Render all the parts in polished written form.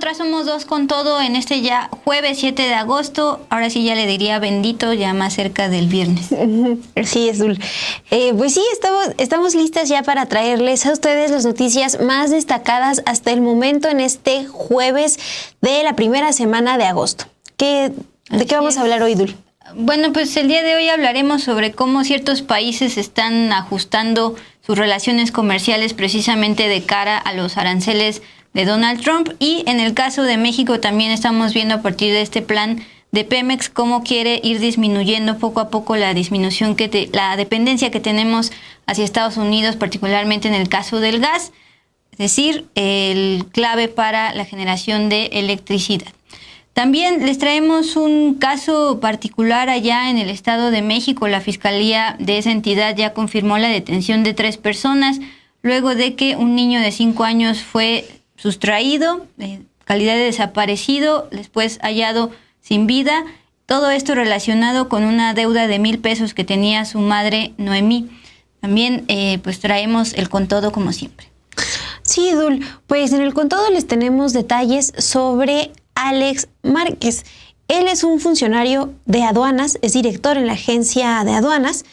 nosotras somos Dos con Todo en este ya jueves 7 de agosto. Ahora sí ya le diría bendito, ya más cerca del viernes. Así es, Dul. Pues sí, estamos listas ya para traerles a ustedes las noticias más destacadas hasta el momento en este jueves de la primera semana de agosto. ¿De qué vamos a hablar hoy, Dul? Bueno, pues el día de hoy hablaremos sobre cómo ciertos países están ajustando sus relaciones comerciales precisamente de cara a los aranceles de Donald Trump, y en el caso de México también estamos viendo a partir de este plan de Pemex cómo quiere ir disminuyendo poco a poco la disminución la dependencia que tenemos hacia Estados Unidos, particularmente en el caso del gas, es decir, el clave para la generación de electricidad. También les traemos un caso particular allá en el Estado de México. La Fiscalía de esa entidad ya confirmó la detención de 3 personas luego de que un niño de 5 años fue sustraído, calidad de desaparecido, después hallado sin vida. Todo esto relacionado con una deuda de 1,000 pesos que tenía su madre Noemí. También pues traemos el Con Todo como siempre. Sí, Dul, pues en el Con Todo les tenemos detalles sobre Alex Márquez. Él es un funcionario de aduanas, es director en la agencia de aduanas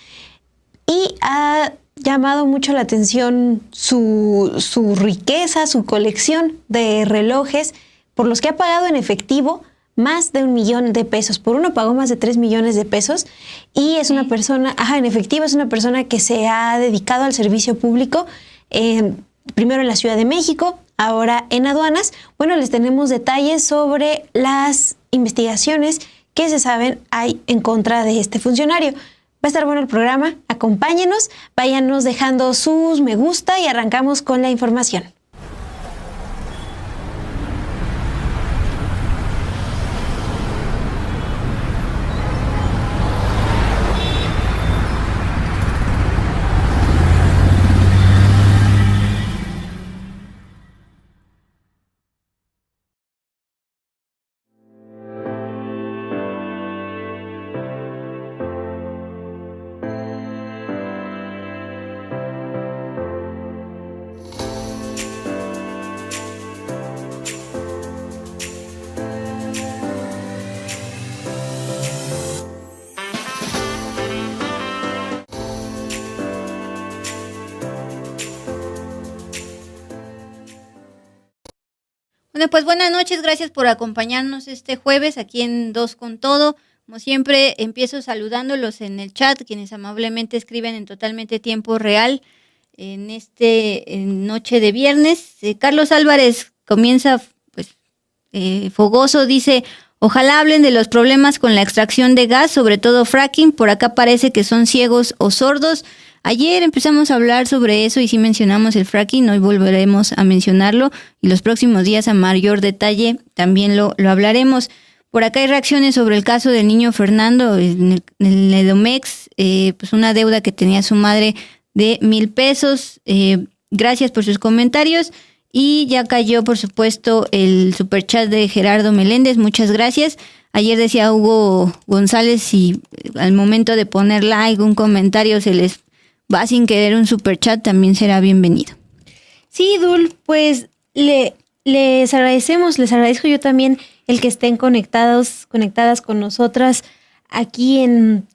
y ha llamado mucho la atención su riqueza, su colección de relojes, por los que ha pagado en efectivo más de 1 millón de pesos. Por uno pagó más de 3 millones de pesos y es una persona, en efectivo, es una persona que se ha dedicado al servicio público, primero en la Ciudad de México, ahora en aduanas. Bueno, les tenemos detalles sobre las investigaciones que se saben hay en contra de este funcionario. Va a estar bueno el programa, acompáñenos, váyanos dejando sus me gusta y arrancamos con la información. Bueno, pues buenas noches, gracias por acompañarnos este jueves aquí en Dos con Todo. Como siempre, empiezo saludándolos en el chat, quienes amablemente escriben en totalmente tiempo real en noche de viernes. Carlos Álvarez comienza fogoso, dice: ojalá hablen de los problemas con la extracción de gas, sobre todo fracking. Por acá parece que son ciegos o sordos. Ayer empezamos a hablar sobre eso y sí mencionamos el fracking, hoy volveremos a mencionarlo y los próximos días a mayor detalle también lo hablaremos. Por acá hay reacciones sobre el caso del niño Fernando en el Edomex, pues una deuda que tenía su madre de 1,000 pesos. Gracias por sus comentarios. Y ya cayó, por supuesto, el superchat de Gerardo Meléndez, muchas gracias. Ayer decía Hugo González, si al momento de poner like, un comentario se les va sin querer un superchat, también será bienvenido. Sí, Dul, pues les agradezco yo también el que estén conectadas con nosotras aquí en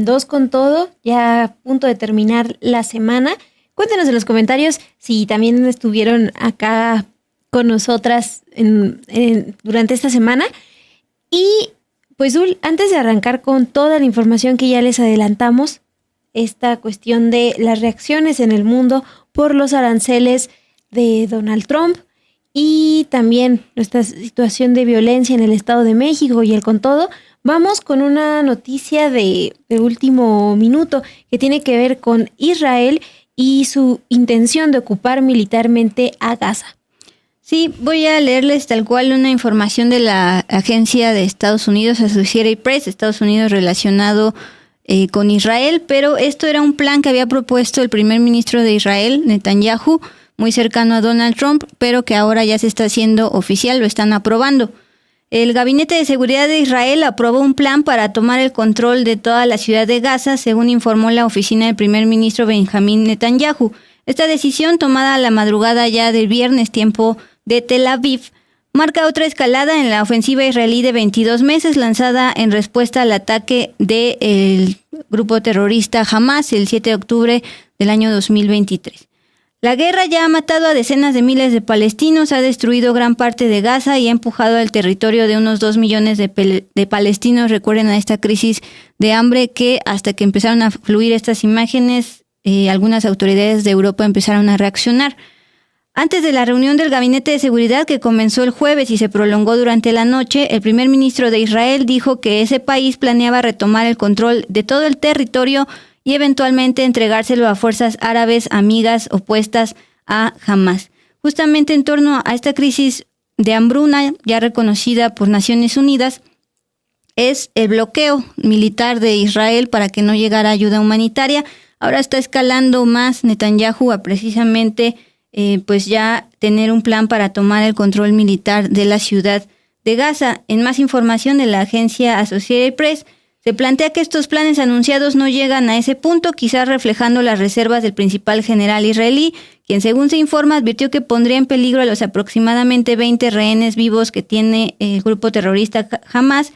Dos con Todo, ya a punto de terminar la semana. Cuéntenos en los comentarios si también estuvieron acá con nosotras durante esta semana. Y pues Dul, antes de arrancar con toda la información que ya les adelantamos, esta cuestión de las reacciones en el mundo por los aranceles de Donald Trump y también nuestra situación de violencia en el Estado de México y el Con Todo, vamos con una noticia de último minuto que tiene que ver con Israel y su intención de ocupar militarmente a Gaza. Sí, voy a leerles tal cual una información de la agencia de Estados Unidos, Associated Press, Estados Unidos relacionado con Israel, pero esto era un plan que había propuesto el primer ministro de Israel, Netanyahu, muy cercano a Donald Trump, pero que ahora ya se está haciendo oficial, lo están aprobando. El Gabinete de Seguridad de Israel aprobó un plan para tomar el control de toda la ciudad de Gaza, según informó la oficina del primer ministro Benjamín Netanyahu. Esta decisión, tomada a la madrugada ya del viernes, tiempo de Tel Aviv, marca otra escalada en la ofensiva israelí de 22 meses lanzada en respuesta al ataque del grupo terrorista Hamas el 7 de octubre del año 2023. La guerra ya ha matado a decenas de miles de palestinos, ha destruido gran parte de Gaza y ha empujado al territorio de unos 2 millones de palestinos. Recuerden a esta crisis de hambre que hasta que empezaron a fluir estas imágenes, algunas autoridades de Europa empezaron a reaccionar. Antes de la reunión del Gabinete de Seguridad que comenzó el jueves y se prolongó durante la noche, el primer ministro de Israel dijo que ese país planeaba retomar el control de todo el territorio y eventualmente entregárselo a fuerzas árabes amigas opuestas a Hamas. Justamente en torno a esta crisis de hambruna, ya reconocida por Naciones Unidas, es el bloqueo militar de Israel para que no llegara ayuda humanitaria. Ahora está escalando más Netanyahu a precisamente pues ya tener un plan para tomar el control militar de la ciudad de Gaza. En más información de la agencia Associated Press, se plantea que estos planes anunciados no llegan a ese punto, quizás reflejando las reservas del principal general israelí, quien según se informa advirtió que pondría en peligro a los aproximadamente 20 rehenes vivos que tiene el grupo terrorista Hamas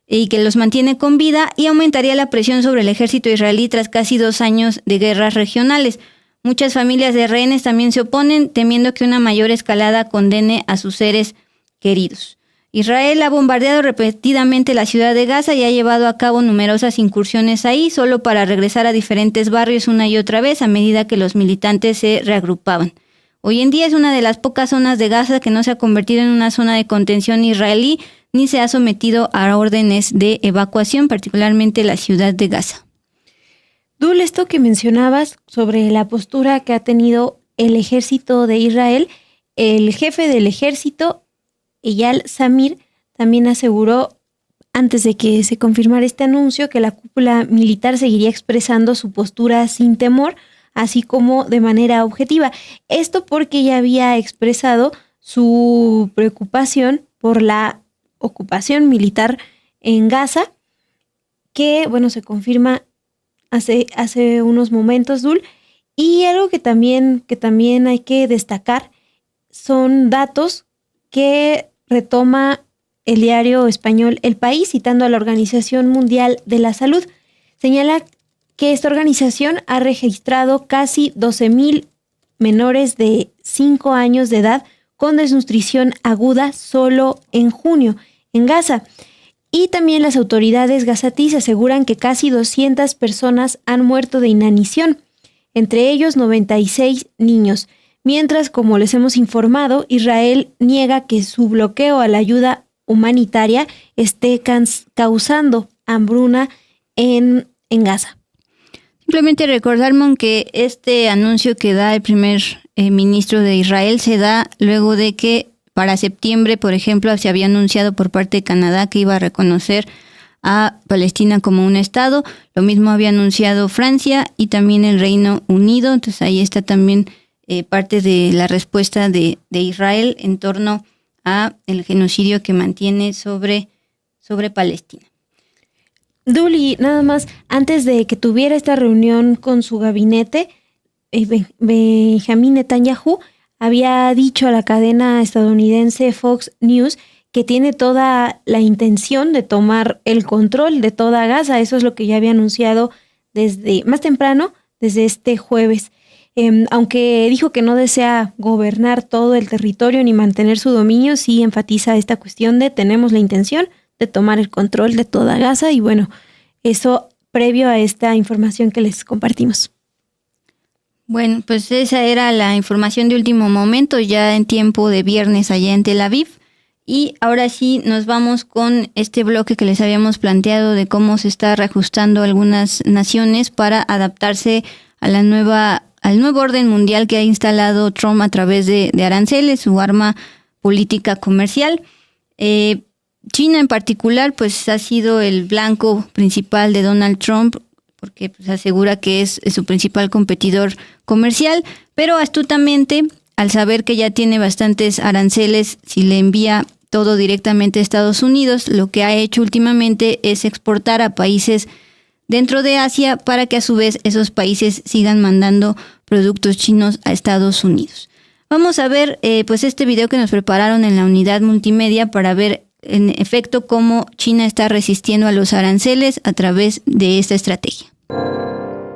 y que los mantiene con vida, y aumentaría la presión sobre el ejército israelí tras casi 2 años de guerras regionales. Muchas familias de rehenes también se oponen, temiendo que una mayor escalada condene a sus seres queridos. Israel ha bombardeado repetidamente la ciudad de Gaza y ha llevado a cabo numerosas incursiones ahí, solo para regresar a diferentes barrios una y otra vez a medida que los militantes se reagrupaban. Hoy en día es una de las pocas zonas de Gaza que no se ha convertido en una zona de contención israelí ni se ha sometido a órdenes de evacuación, particularmente la ciudad de Gaza. Dul, esto que mencionabas sobre la postura que ha tenido el ejército de Israel, el jefe del ejército, Eyal Zamir, también aseguró, antes de que se confirmara este anuncio, que la cúpula militar seguiría expresando su postura sin temor, así como de manera objetiva. Esto porque ya había expresado su preocupación por la ocupación militar en Gaza, que, bueno, se confirma hace unos momentos, Dul. Y algo que también hay que destacar son datos que retoma el diario español El País, citando a la Organización Mundial de la Salud. Señala que esta organización ha registrado casi 12,000 menores de 5 años de edad con desnutrición aguda solo en junio en Gaza. Y también las autoridades gazatíes aseguran que casi 200 personas han muerto de inanición, entre ellos 96 niños. Mientras, como les hemos informado, Israel niega que su bloqueo a la ayuda humanitaria esté causando hambruna en Gaza. Simplemente recordar, Mon, que este anuncio que da el primer ministro de Israel se da luego de que para septiembre, por ejemplo, se había anunciado por parte de Canadá que iba a reconocer a Palestina como un estado. Lo mismo había anunciado Francia y también el Reino Unido. Entonces ahí está también parte de la respuesta de Israel en torno a el genocidio que mantiene sobre Palestina. Duli, nada más, antes de que tuviera esta reunión con su gabinete, Benjamín Netanyahu había dicho a la cadena estadounidense Fox News que tiene toda la intención de tomar el control de toda Gaza. Eso es lo que ya había anunciado desde más temprano, desde este jueves. Aunque dijo que no desea gobernar todo el territorio ni mantener su dominio, sí enfatiza esta cuestión de tenemos la intención de tomar el control de toda Gaza. Y bueno, eso previo a esta información que les compartimos. Bueno, pues esa era la información de último momento, ya en tiempo de viernes allá en Tel Aviv. Y ahora sí nos vamos con este bloque que les habíamos planteado de cómo se está reajustando algunas naciones para adaptarse a al nuevo orden mundial que ha instalado Trump a través de aranceles, su arma política comercial. China en particular pues ha sido el blanco principal de Donald Trump porque pues, asegura que es su principal competidor comercial, pero astutamente al saber que ya tiene bastantes aranceles si le envía todo directamente a Estados Unidos, lo que ha hecho últimamente es exportar a países dentro de Asia para que a su vez esos países sigan mandando productos chinos a Estados Unidos. Vamos a ver pues este video que nos prepararon en la unidad multimedia para ver en efecto cómo China está resistiendo a los aranceles a través de esta estrategia.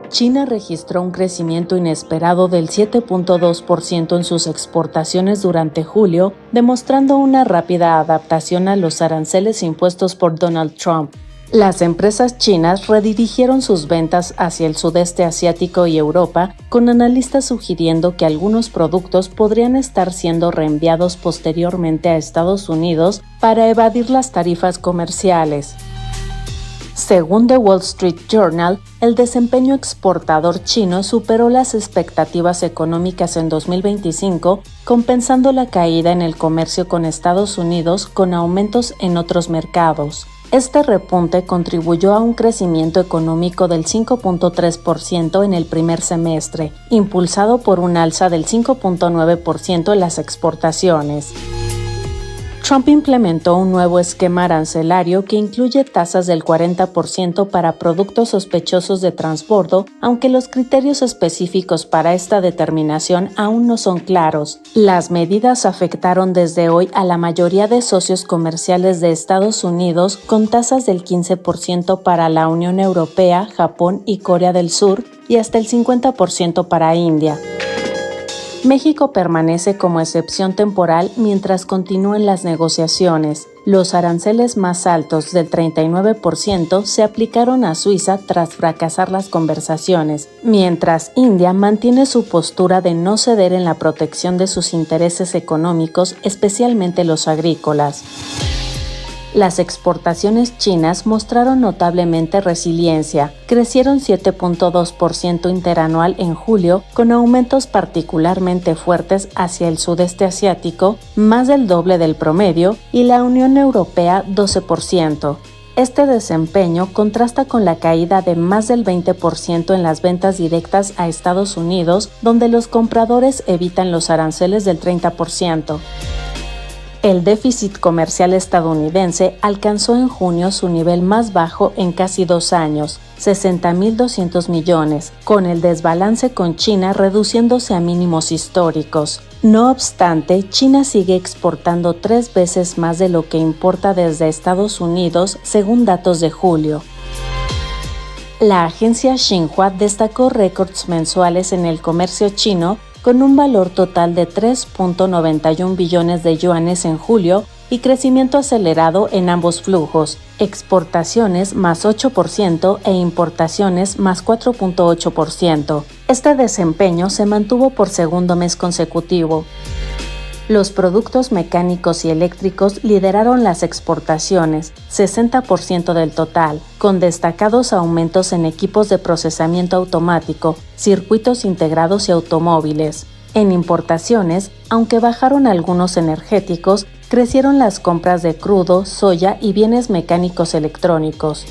China registró un crecimiento inesperado del 7.2% en sus exportaciones durante julio, demostrando una rápida adaptación a los aranceles impuestos por Donald Trump. Las empresas chinas redirigieron sus ventas hacia el sudeste asiático y Europa, con analistas sugiriendo que algunos productos podrían estar siendo reenviados posteriormente a Estados Unidos para evadir las tarifas comerciales. Según The Wall Street Journal, el desempeño exportador chino superó las expectativas económicas en 2025, compensando la caída en el comercio con Estados Unidos con aumentos en otros mercados. Este repunte contribuyó a un crecimiento económico del 5.3% en el primer semestre, impulsado por un alza del 5.9% en las exportaciones. Trump implementó un nuevo esquema arancelario que incluye tasas del 40% para productos sospechosos de transbordo, aunque los criterios específicos para esta determinación aún no son claros. Las medidas afectaron desde hoy a la mayoría de socios comerciales de Estados Unidos, con tasas del 15% para la Unión Europea, Japón y Corea del Sur, y hasta el 50% para India. México permanece como excepción temporal mientras continúen las negociaciones. Los aranceles más altos del 39% se aplicaron a Suiza tras fracasar las conversaciones, mientras India mantiene su postura de no ceder en la protección de sus intereses económicos, especialmente los agrícolas. Las exportaciones chinas mostraron notablemente resiliencia, crecieron 7.2% interanual en julio, con aumentos particularmente fuertes hacia el sudeste asiático, más del doble del promedio, y la Unión Europea 12%. Este desempeño contrasta con la caída de más del 20% en las ventas directas a Estados Unidos, donde los compradores evitan los aranceles del 30%. El déficit comercial estadounidense alcanzó en junio su nivel más bajo en casi 2 años, 60.200 millones, con el desbalance con China reduciéndose a mínimos históricos. No obstante, China sigue exportando 3 veces más de lo que importa desde Estados Unidos, según datos de julio. La agencia Xinhua destacó récords mensuales en el comercio chino, con un valor total de 3.91 billones de yuanes en julio y crecimiento acelerado en ambos flujos, exportaciones más 8% e importaciones más 4.8%. Este desempeño se mantuvo por segundo mes consecutivo. Los productos mecánicos y eléctricos lideraron las exportaciones, 60% del total, con destacados aumentos en equipos de procesamiento automático, circuitos integrados y automóviles. En importaciones, aunque bajaron algunos energéticos, crecieron las compras de crudo, soya y bienes mecánicos electrónicos.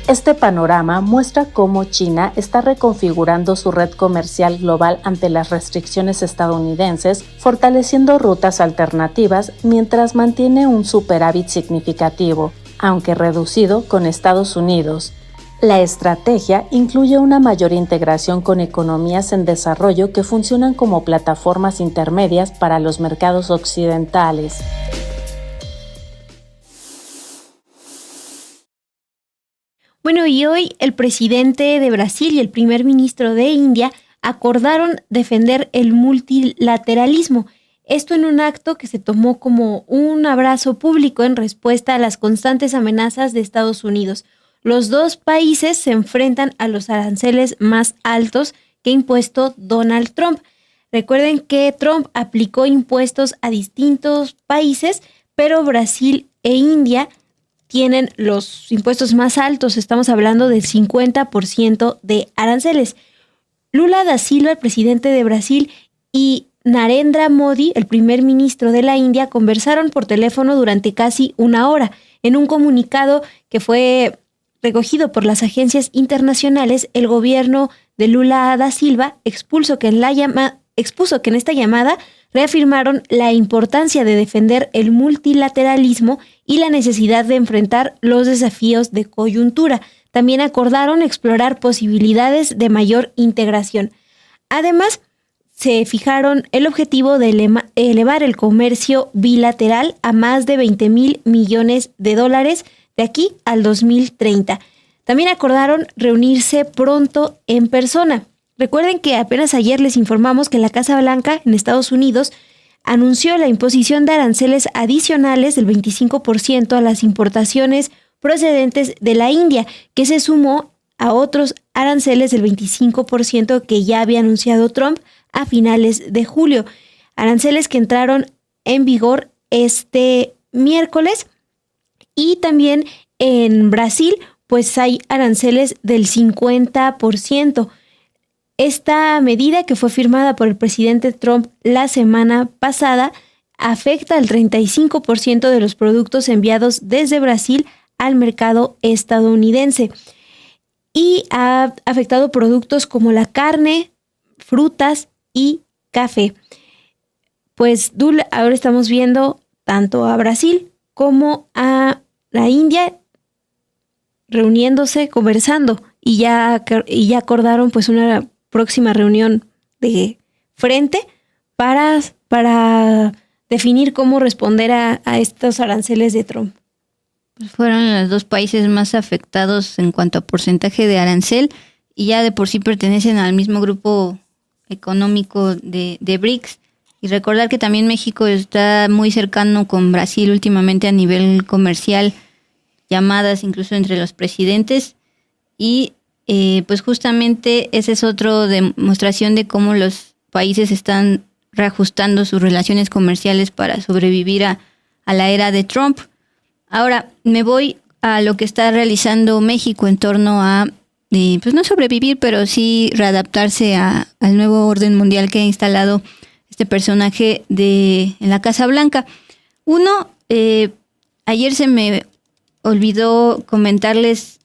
Este panorama muestra cómo China está reconfigurando su red comercial global ante las restricciones estadounidenses, fortaleciendo rutas alternativas mientras mantiene un superávit significativo, aunque reducido, con Estados Unidos. La estrategia incluye una mayor integración con economías en desarrollo que funcionan como plataformas intermedias para los mercados occidentales. Bueno, y hoy el presidente de Brasil y el primer ministro de India acordaron defender el multilateralismo. Esto en un acto que se tomó como un abrazo público en respuesta a las constantes amenazas de Estados Unidos. Los dos países se enfrentan a los aranceles más altos que ha impuesto Donald Trump. Recuerden que Trump aplicó impuestos a distintos países, pero Brasil e India tienen los impuestos más altos. Estamos hablando del 50% de aranceles. Lula da Silva, el presidente de Brasil, y Narendra Modi, el primer ministro de la India, conversaron por teléfono durante casi 1 hora. En un comunicado que fue recogido por las agencias internacionales, el gobierno de Lula da Silva expuso que en esta llamada reafirmaron la importancia de defender el multilateralismo y la necesidad de enfrentar los desafíos de coyuntura. También acordaron explorar posibilidades de mayor integración. Además, se fijaron el objetivo de elevar el comercio bilateral a más de 20,000 millones de dólares de aquí al 2030. También acordaron reunirse pronto en persona. Recuerden que apenas ayer les informamos que la Casa Blanca en Estados Unidos anunció la imposición de aranceles adicionales del 25% a las importaciones procedentes de la India, que se sumó a otros aranceles del 25% que ya había anunciado Trump a finales de julio. Aranceles que entraron en vigor este miércoles. Y también en Brasil, pues hay aranceles del 50%. Esta medida, que fue firmada por el presidente Trump la semana pasada, afecta al 35% de los productos enviados desde Brasil al mercado estadounidense y ha afectado productos como la carne, frutas y café. Pues, Dul, ahora estamos viendo tanto a Brasil como a la India reuniéndose, conversando, y ya acordaron pues una próxima reunión de frente para definir cómo responder a estos aranceles de Trump. Fueron los dos países más afectados en cuanto a porcentaje de arancel y ya de por sí pertenecen al mismo grupo económico de BRICS. Y recordar que también México está muy cercano con Brasil últimamente a nivel comercial, llamadas incluso entre los presidentes. Y pues justamente esa es otra demostración de cómo los países están reajustando sus relaciones comerciales para sobrevivir a la era de Trump. Ahora me voy a lo que está realizando México en torno a, pues no sobrevivir, pero sí readaptarse al nuevo orden mundial que ha instalado este personaje en la Casa Blanca. Uno, ayer se me olvidó comentarles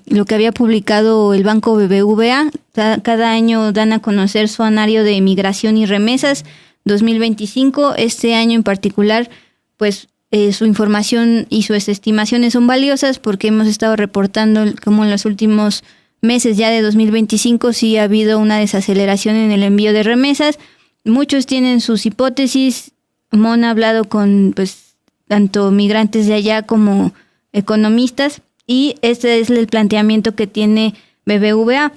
lo que había publicado el Banco BBVA. Cada año dan a conocer su anuario de migración y remesas 2025. Este año en particular, pues su información y sus estimaciones son valiosas porque hemos estado reportando como en los últimos meses ya de 2025 sí ha habido una desaceleración en el envío de remesas. Muchos tienen sus hipótesis. Mon ha hablado con pues tanto migrantes de allá como economistas y este es el planteamiento que tiene BBVA,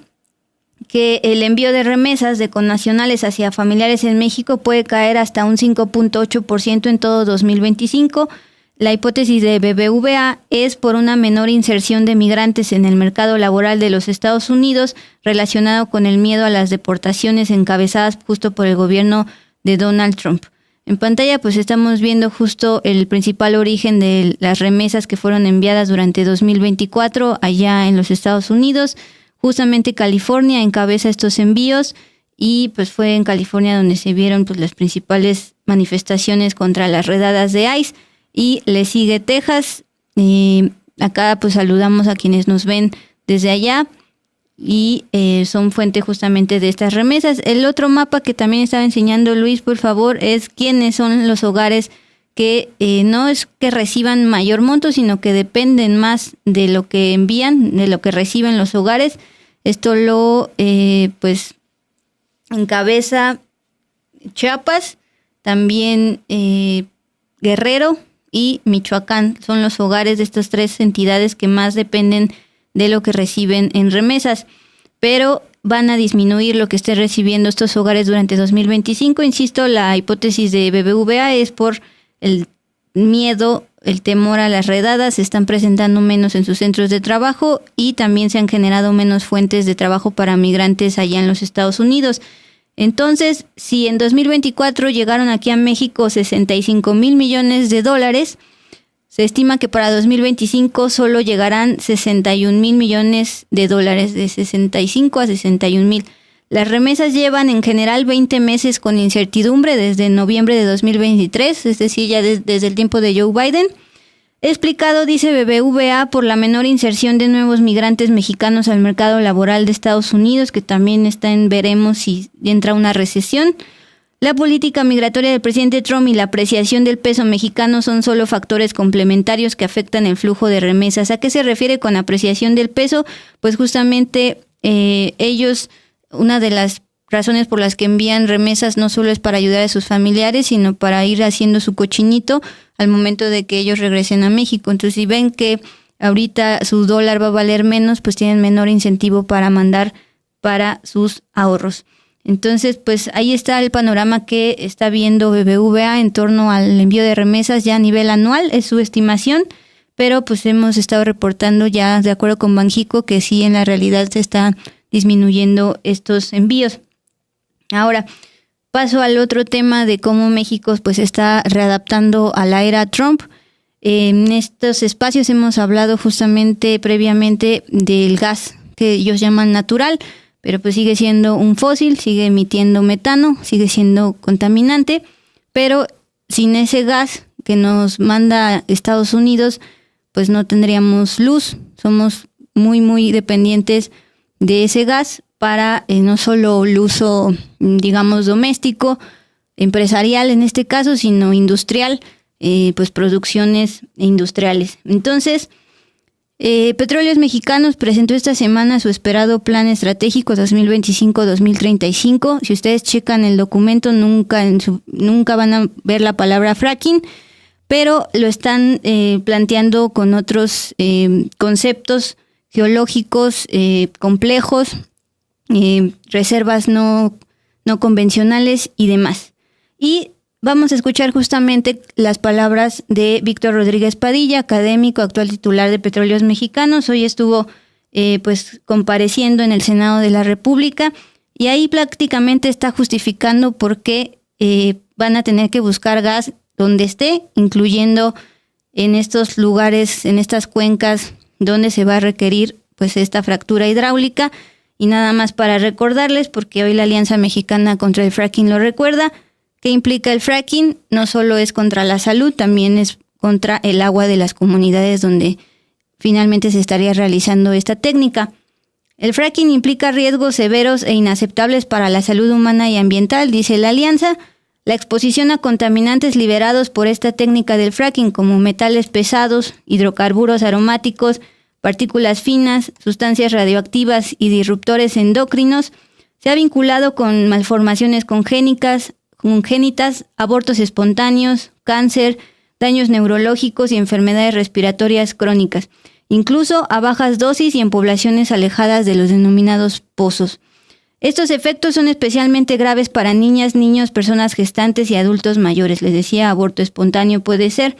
que el envío de remesas de connacionales hacia familiares en México puede caer hasta un 5.8% en todo 2025. La hipótesis de BBVA es por una menor inserción de migrantes en el mercado laboral de los Estados Unidos relacionado con el miedo a las deportaciones encabezadas justo por el gobierno de Donald Trump. En pantalla pues estamos viendo justo el principal origen de las remesas que fueron enviadas durante 2024 allá en los Estados Unidos. Justamente California encabeza estos envíos y pues fue en California donde se vieron pues las principales manifestaciones contra las redadas de ICE y le sigue Texas. Acá pues saludamos a quienes nos ven desde allá y son fuente justamente de estas remesas. El otro mapa que también estaba enseñando Luis, por favor, es quiénes son los hogares que no es que reciban mayor monto, sino que dependen más de lo que envían, de lo que reciben los hogares. Esto lo pues encabeza Chiapas, también Guerrero y Michoacán. Son los hogares de estas tres entidades que más dependen de lo que reciben en remesas, pero van a disminuir lo que estén recibiendo estos hogares durante 2025. Insisto, la hipótesis de BBVA es por el miedo, el temor a las redadas. Se están presentando menos en sus centros de trabajo y también se han generado menos fuentes de trabajo para migrantes allá en los Estados Unidos. Entonces, si en 2024 llegaron aquí a México 65,000 millones de dólares, se estima que para 2025 solo llegarán 61,000 millones de dólares, de 65 a 61,000. Las remesas llevan en general 20 meses con incertidumbre desde noviembre de 2023, es decir, ya desde el tiempo de Joe Biden. Explicado, dice BBVA, por la menor inserción de nuevos migrantes mexicanos al mercado laboral de Estados Unidos, que también está en veremos si entra una recesión. La política migratoria del presidente Trump y la apreciación del peso mexicano son solo factores complementarios que afectan el flujo de remesas. ¿A qué se refiere con apreciación del peso? Pues justamente ellos, una de las razones por las que envían remesas no solo es para ayudar a sus familiares, sino para ir haciendo su cochinito al momento de que ellos regresen a México. Entonces, si ven que ahorita su dólar va a valer menos, pues tienen menor incentivo para mandar para sus ahorros. Entonces, pues ahí está el panorama que está viendo BBVA en torno al envío de remesas ya a nivel anual, es su estimación, pero pues hemos estado reportando ya de acuerdo con Banxico que sí en la realidad se está disminuyendo estos envíos. Ahora, paso al otro tema de cómo México pues está readaptando a la era Trump. En estos espacios hemos hablado justamente previamente del gas que ellos llaman natural, pero pues sigue siendo un fósil, sigue emitiendo metano, sigue siendo contaminante, pero sin ese gas que nos manda Estados Unidos, pues no tendríamos luz. Somos muy dependientes de ese gas para no solo el uso, digamos, doméstico, empresarial en este caso, sino industrial, pues producciones industriales. Entonces, Petróleos Mexicanos presentó esta semana su esperado plan estratégico 2025-2035. Si ustedes checan el documento, nunca van a ver la palabra fracking, pero lo están planteando con otros conceptos geológicos complejos, reservas no convencionales y demás. Y vamos a escuchar justamente las palabras de Víctor Rodríguez Padilla, académico, actual titular de Petróleos Mexicanos. Hoy estuvo pues compareciendo en el Senado de la República y ahí prácticamente está justificando por qué van a tener que buscar gas donde esté, incluyendo en estos lugares, en estas cuencas donde se va a requerir pues esta fractura hidráulica. Y nada más para recordarles, porque hoy la Alianza Mexicana contra el Fracking lo recuerda, ¿qué implica el fracking? No solo es contra la salud, también es contra el agua de las comunidades donde finalmente se estaría realizando esta técnica. El fracking implica riesgos severos e inaceptables para la salud humana y ambiental, dice la Alianza. La exposición a contaminantes liberados por esta técnica del fracking, como metales pesados, hidrocarburos aromáticos, partículas finas, sustancias radioactivas y disruptores endocrinos, se ha vinculado con malformaciones congénitas, abortos espontáneos, cáncer, daños neurológicos y enfermedades respiratorias crónicas, incluso a bajas dosis y en poblaciones alejadas de los denominados pozos. Estos efectos son especialmente graves para niñas, niños, personas gestantes y adultos mayores. Les decía, aborto espontáneo puede ser,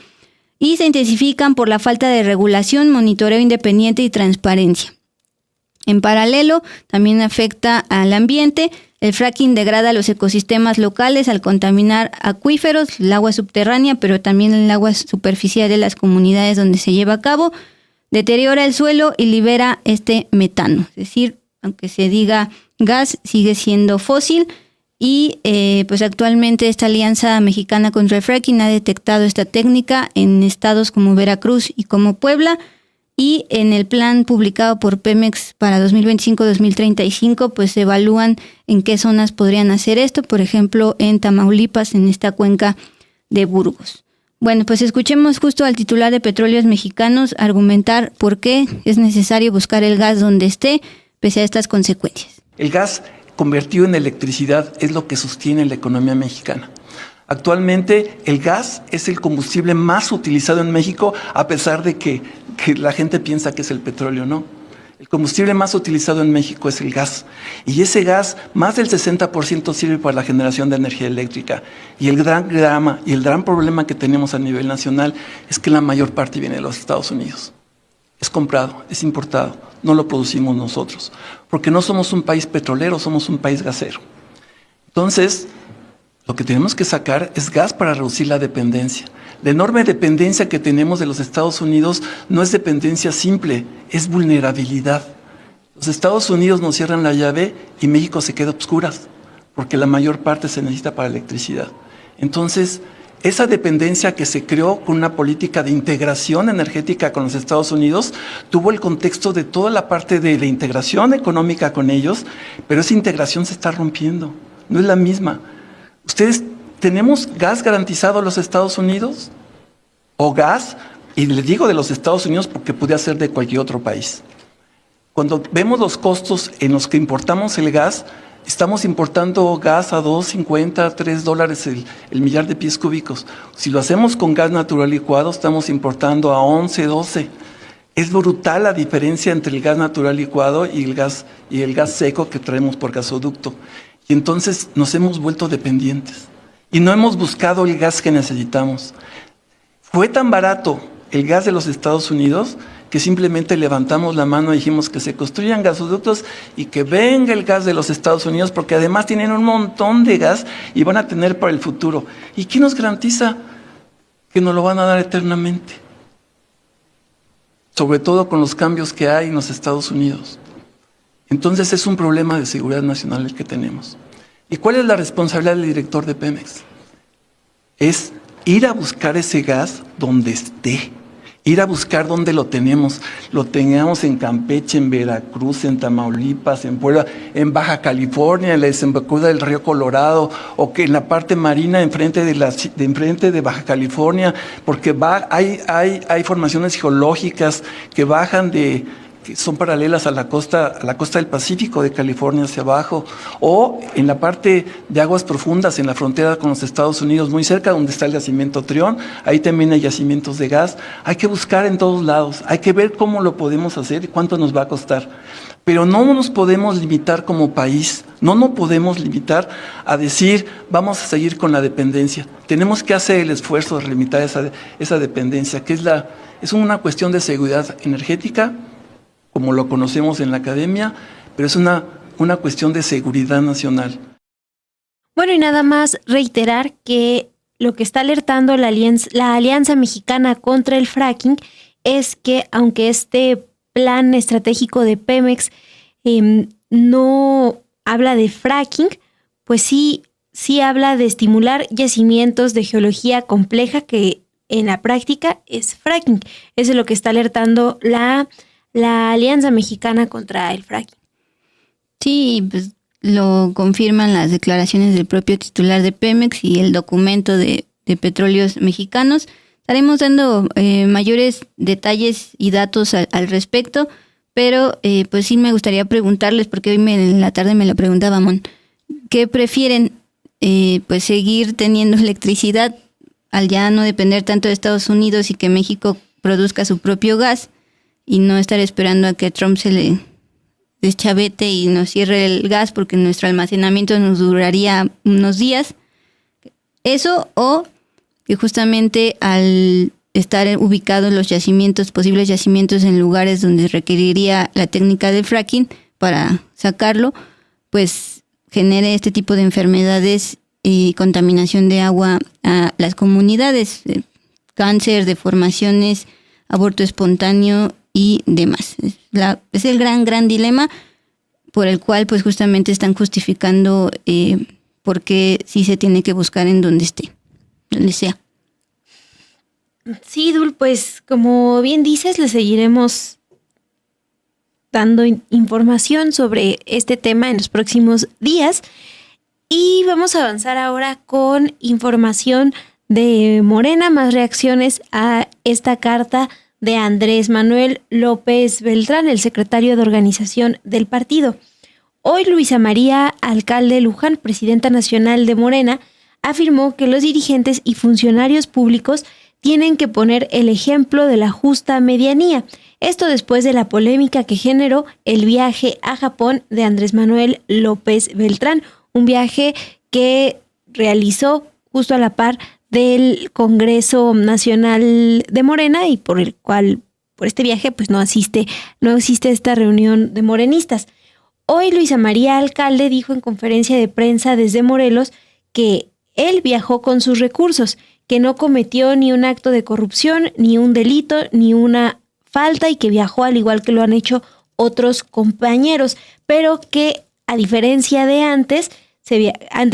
y se intensifican por la falta de regulación, monitoreo independiente y transparencia. En paralelo, también afecta al ambiente. El fracking degrada los ecosistemas locales al contaminar acuíferos, el agua subterránea, pero también el agua superficial de las comunidades donde se lleva a cabo. Deteriora el suelo y libera este metano. Es decir, aunque se diga gas, sigue siendo fósil. Y pues actualmente esta Alianza Mexicana contra el Fracking ha detectado esta técnica en estados como Veracruz y como Puebla. Y en el plan publicado por Pemex para 2025-2035, pues se evalúan en qué zonas podrían hacer esto, por ejemplo, en Tamaulipas, en esta cuenca de Burgos. Bueno, pues escuchemos justo al titular de Petróleos Mexicanos argumentar por qué es necesario buscar el gas donde esté, pese a estas consecuencias. El gas convertido en electricidad es lo que sostiene la economía mexicana. Actualmente el gas es el combustible más utilizado en México, a pesar de que la gente piensa que es el petróleo, ¿no? El combustible más utilizado en México es el gas. Y ese gas, más del 60% sirve para la generación de energía eléctrica. Y el gran drama y el gran problema que tenemos a nivel nacional es que la mayor parte viene de los Estados Unidos. Es comprado, es importado, no lo producimos nosotros. Porque no somos un país petrolero, somos un país gasero. Entonces, lo que tenemos que sacar es gas para reducir la dependencia. La enorme dependencia que tenemos de los Estados Unidos no es dependencia simple, es vulnerabilidad. Los Estados Unidos nos cierran la llave y México se queda a obscuras, porque la mayor parte se necesita para electricidad. Entonces, esa dependencia que se creó con una política de integración energética con los Estados Unidos tuvo el contexto de toda la parte de la integración económica con ellos, pero esa integración se está rompiendo, no es la misma. ¿Ustedes tenemos gas garantizado a los Estados Unidos? ¿O gas? Y les digo de los Estados Unidos porque podría ser de cualquier otro país. Cuando vemos los costos en los que importamos el gas, Estamos importando gas a $2.50, $3 el millar de pies cúbicos. Si lo hacemos con gas natural licuado, estamos importando a 11, 12. Es brutal la diferencia entre el gas natural licuado y el gas seco que traemos por gasoducto. Y entonces nos hemos vuelto dependientes. Y no hemos buscado el gas que necesitamos. Fue tan barato el gas de los Estados Unidos que simplemente levantamos la mano y dijimos que se construyan gasoductos y que venga el gas de los Estados Unidos, porque además tienen un montón de gas y van a tener para el futuro. ¿Y quién nos garantiza que nos lo van a dar eternamente? Sobre todo con los cambios que hay en los Estados Unidos. Entonces es un problema de seguridad nacional el que tenemos. ¿Y cuál es la responsabilidad del director de Pemex? Es ir a buscar ese gas donde esté. Ir a buscar dónde lo tenemos. Lo tengamos en Campeche, en Veracruz, en Tamaulipas, en Puebla, en Baja California, en la desembocadura del río Colorado, o que en la parte marina enfrente de Baja California, porque hay formaciones geológicas que bajan que son paralelas a la costa del Pacífico de California hacia abajo, o en la parte de aguas profundas en la frontera con los Estados Unidos, muy cerca donde está el yacimiento Trión, ahí también hay yacimientos de gas. Hay que buscar en todos lados, hay que ver cómo lo podemos hacer y cuánto nos va a costar. Pero no nos podemos limitar como país, no nos podemos limitar a decir vamos a seguir con la dependencia. Tenemos que hacer el esfuerzo de limitar esa dependencia, que es una cuestión de seguridad energética, como lo conocemos en la academia, pero es una cuestión de seguridad nacional. Bueno, y nada más reiterar que lo que está alertando la Alianza Mexicana contra el fracking es que aunque este plan estratégico de Pemex no habla de fracking, pues sí habla de estimular yacimientos de geología compleja, que en la práctica es fracking. Eso es lo que está alertando la Alianza Mexicana contra el fracking. Sí, pues lo confirman las declaraciones del propio titular de Pemex y el documento de Petróleos Mexicanos. Estaremos dando mayores detalles y datos al respecto, pero pues sí me gustaría preguntarles, porque hoy en la tarde me lo preguntaba Mon, ¿qué prefieren? Pues seguir teniendo electricidad al ya no depender tanto de Estados Unidos y que México produzca su propio gas, y no estar esperando a que Trump se le deschavete y nos cierre el gas, porque nuestro almacenamiento nos duraría unos días. Eso, o que justamente al estar ubicados los posibles yacimientos en lugares donde requeriría la técnica de fracking para sacarlo, pues genere este tipo de enfermedades y contaminación de agua a las comunidades, cáncer, deformaciones, aborto espontáneo y demás. Es el gran dilema por el cual pues justamente están justificando por qué sí se tiene que buscar en donde sea. Sí, Dul, pues como bien dices, le seguiremos dando información sobre este tema en los próximos días, y vamos a avanzar ahora con información de Morena, más reacciones a esta carta de Andrés Manuel López Beltrán, el secretario de organización del partido. Hoy Luisa María Alcalde Luján, presidenta nacional de Morena, afirmó que los dirigentes y funcionarios públicos tienen que poner el ejemplo de la justa medianía. Esto después de la polémica que generó el viaje a Japón de Andrés Manuel López Beltrán, un viaje que realizó justo a la par del Congreso Nacional de Morena, y por este viaje pues no asiste a esta reunión de morenistas. Hoy Luisa María Alcalde dijo en conferencia de prensa desde Morelos que él viajó con sus recursos, que no cometió ni un acto de corrupción, ni un delito, ni una falta, y que viajó al igual que lo han hecho otros compañeros, pero que a diferencia de antes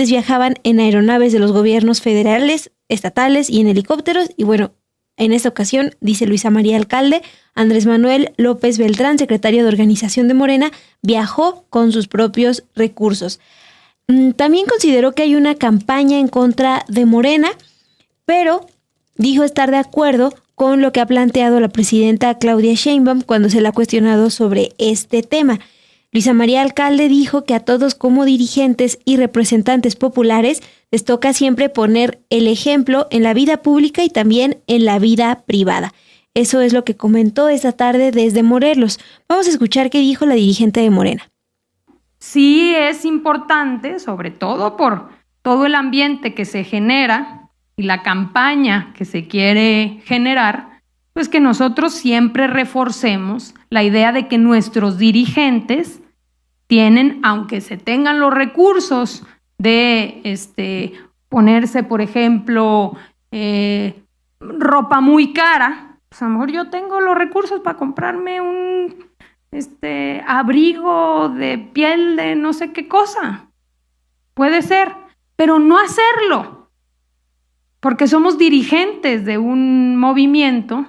viajaban en aeronaves de los gobiernos federales, estatales y en helicópteros. Y bueno, en esta ocasión, dice Luisa María Alcalde, Andrés Manuel López Beltrán, secretario de organización de Morena, viajó con sus propios recursos. También consideró que hay una campaña en contra de Morena, pero dijo estar de acuerdo con lo que ha planteado la presidenta Claudia Sheinbaum cuando se le ha cuestionado sobre este tema. Luisa María Alcalde dijo que a todos como dirigentes y representantes populares les toca siempre poner el ejemplo en la vida pública y también en la vida privada. Eso es lo que comentó esta tarde desde Morelos. Vamos a escuchar qué dijo la dirigente de Morena. Sí es importante, sobre todo por todo el ambiente que se genera y la campaña que se quiere generar, pues que nosotros siempre reforcemos la idea de que nuestros dirigentes tienen, aunque se tengan los recursos de ponerse, por ejemplo, ropa muy cara, pues a lo mejor yo tengo los recursos para comprarme un abrigo de piel de no sé qué cosa. Puede ser, pero no hacerlo, porque somos dirigentes de un movimiento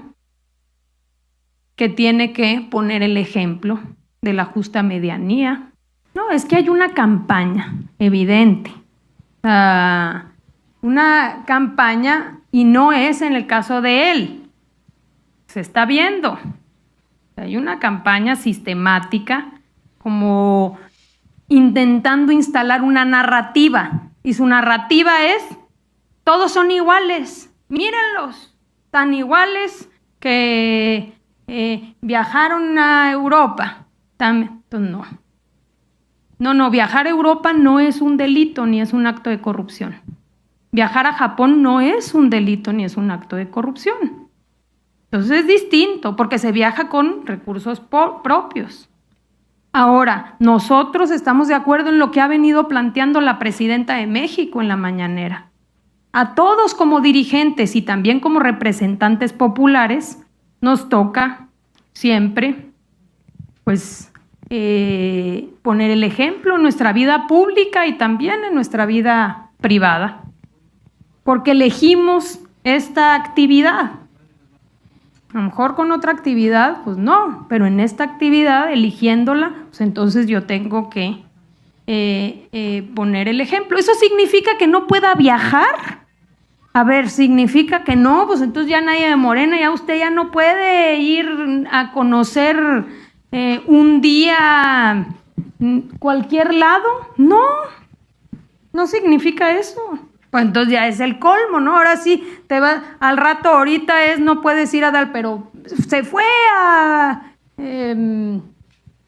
que tiene que poner el ejemplo de la justa medianía. No, es que hay una campaña evidente. Una campaña, y no es en el caso de él. Se está viendo. Hay una campaña sistemática como intentando instalar una narrativa. Y su narrativa es, todos son iguales. Mírenlos, tan iguales que viajaron a Europa. Entonces no, viajar a Europa no es un delito ni es un acto de corrupción. Viajar a Japón no es un delito ni es un acto de corrupción. Entonces es distinto porque se viaja con recursos propios. Ahora, nosotros estamos de acuerdo en lo que ha venido planteando la presidenta de México en la mañanera. A todos como dirigentes y también como representantes populares nos toca siempre, pues, poner el ejemplo en nuestra vida pública y también en nuestra vida privada, porque elegimos esta actividad. A lo mejor con otra actividad, pues no, pero en esta actividad, eligiéndola, pues entonces yo tengo que poner el ejemplo. ¿Eso significa que no pueda viajar? A ver, ¿significa que no? Pues entonces ya nadie de Morena, ya usted ya no puede ir a conocer un día cualquier lado. No, no significa eso. Pues entonces ya es el colmo, ¿no? Ahora sí, te va, al rato ahorita no puedes ir a dar, pero se fue al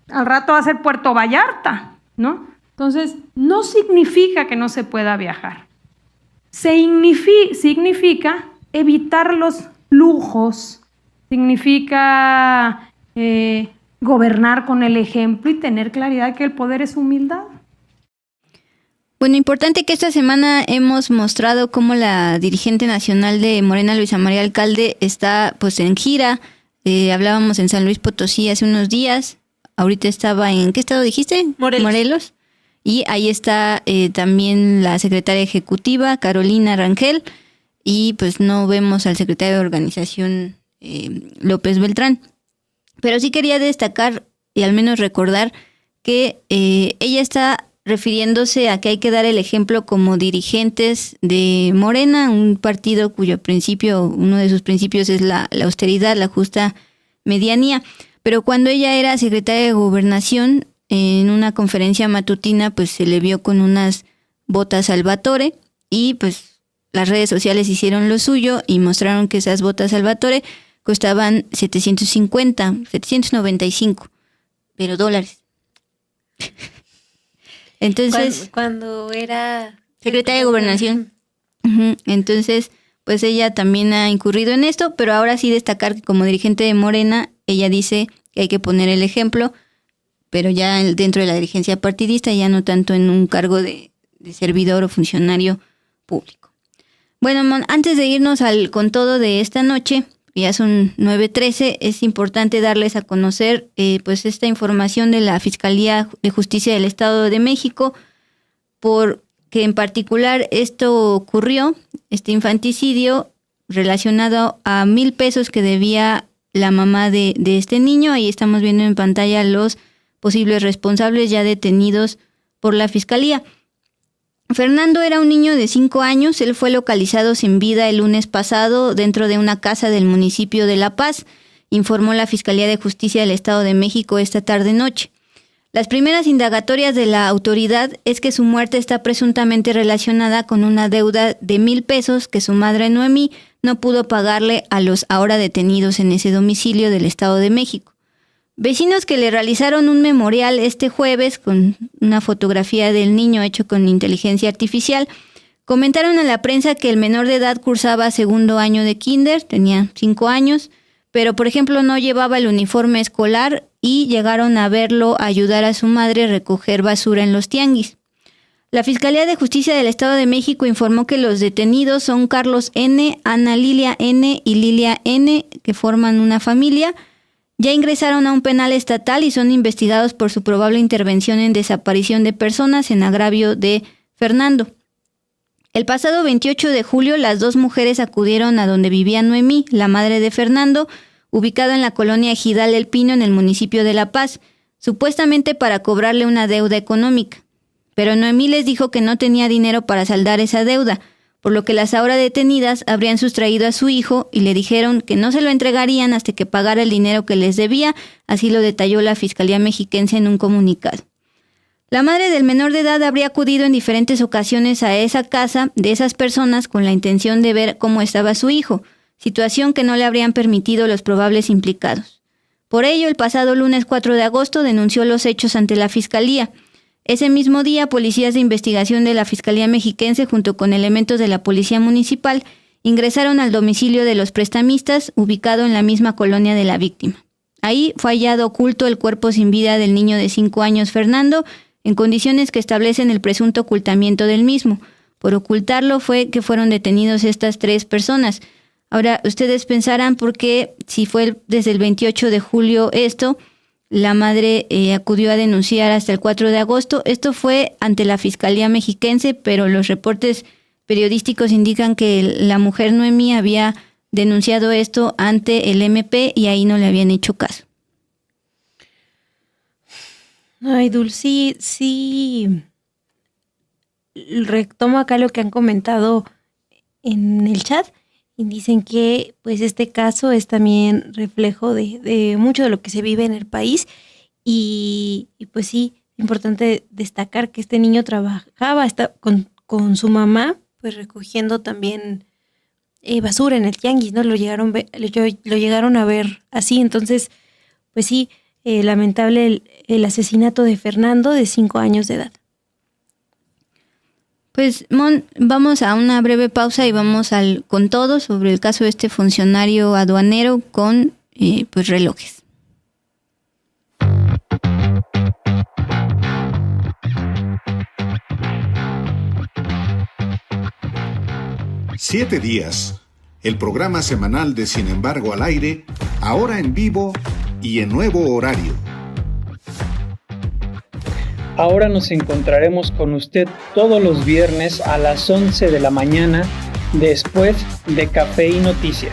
rato va a ser Puerto Vallarta, ¿no? Entonces, no significa que no se pueda viajar. Significa evitar los lujos, significa gobernar con el ejemplo y tener claridad que el poder es humildad. Bueno, importante que esta semana hemos mostrado cómo la dirigente nacional de Morena, Luisa María Alcalde, está pues en gira. Hablábamos en San Luis Potosí hace unos días. Ahorita estaba en, ¿qué estado dijiste? Morelos. Y ahí está también la secretaria ejecutiva, Carolina Rangel, y pues no vemos al secretario de organización, López Beltrán. Pero sí quería destacar y al menos recordar que ella está refiriéndose a que hay que dar el ejemplo como dirigentes de Morena, un partido cuyo principio, uno de sus principios es la austeridad, la justa medianía. Pero cuando ella era secretaria de Gobernación, en una conferencia matutina, pues se le vio con unas botas Salvatore y pues las redes sociales hicieron lo suyo y mostraron que esas botas Salvatore costaban 795, pero dólares. Entonces, cuando era secretaria de Gobernación. Entonces, pues ella también ha incurrido en esto, pero ahora sí destacar que como dirigente de Morena, ella dice que hay que poner el ejemplo, pero ya dentro de la dirigencia partidista, ya no tanto en un cargo de servidor o funcionario público. Bueno, antes de irnos con todo de esta noche, ya son 9:13, es importante darles a conocer pues esta información de la Fiscalía de Justicia del Estado de México, porque en particular esto ocurrió, este infanticidio relacionado a 1,000 pesos que debía la mamá de este niño. Ahí estamos viendo en pantalla los posibles responsables ya detenidos por la Fiscalía. Fernando era un niño de 5 años, él fue localizado sin vida el lunes pasado dentro de una casa del municipio de La Paz, informó la Fiscalía de Justicia del Estado de México esta tarde-noche. Las primeras indagatorias de la autoridad es que su muerte está presuntamente relacionada con una deuda de 1,000 pesos que su madre Noemí no pudo pagarle a los ahora detenidos en ese domicilio del Estado de México. Vecinos que le realizaron un memorial este jueves con una fotografía del niño hecho con inteligencia artificial, comentaron a la prensa que el menor de edad cursaba segundo año de kinder, tenía 5 años, pero por ejemplo no llevaba el uniforme escolar y llegaron a verlo ayudar a su madre a recoger basura en los tianguis. La Fiscalía de Justicia del Estado de México informó que los detenidos son Carlos N., Ana Lilia N. y Lilia N., que forman una familia. Ya ingresaron a un penal estatal y son investigados por su probable intervención en desaparición de personas en agravio de Fernando. El pasado 28 de julio, las dos mujeres acudieron a donde vivía Noemí, la madre de Fernando, ubicada en la colonia Ejidal del Pino, en el municipio de La Paz, supuestamente para cobrarle una deuda económica. Pero Noemí les dijo que no tenía dinero para saldar esa deuda, por lo que las ahora detenidas habrían sustraído a su hijo y le dijeron que no se lo entregarían hasta que pagara el dinero que les debía, así lo detalló la Fiscalía Mexiquense en un comunicado. La madre del menor de edad habría acudido en diferentes ocasiones a esa casa de esas personas con la intención de ver cómo estaba su hijo, situación que no le habrían permitido los probables implicados. Por ello, el pasado lunes 4 de agosto denunció los hechos ante la Fiscalía. Ese mismo día, policías de investigación de la Fiscalía Mexiquense junto con elementos de la Policía Municipal ingresaron al domicilio de los prestamistas, ubicado en la misma colonia de la víctima. Ahí fue hallado oculto el cuerpo sin vida del niño de 5 años, Fernando, en condiciones que establecen el presunto ocultamiento del mismo. Por ocultarlo fue que fueron detenidos estas 3 personas. Ahora, ustedes pensarán por qué, si fue desde el 28 de julio esto, la madre acudió a denunciar hasta el 4 de agosto. Esto fue ante la Fiscalía Mexiquense, pero los reportes periodísticos indican que la mujer Noemí había denunciado esto ante el MP y ahí no le habían hecho caso. Ay, Dulce, sí. Retomo acá lo que han comentado en el chat y dicen que pues este caso es también reflejo de mucho de lo que se vive en el país y pues sí, es importante destacar que este niño trabajaba con su mamá, pues recogiendo también basura en el tianguis, ¿no? Lo llegaron a ver así, entonces pues sí, lamentable el asesinato de Fernando de 5 años de edad. Pues, Mon, vamos a una breve pausa y vamos con todo sobre el caso de este funcionario aduanero con pues relojes. Siete días, el programa semanal de Sin embargo al aire, ahora en vivo y en nuevo horario. Ahora nos encontraremos con usted todos los viernes a las 11 de la mañana, después de Café y Noticias.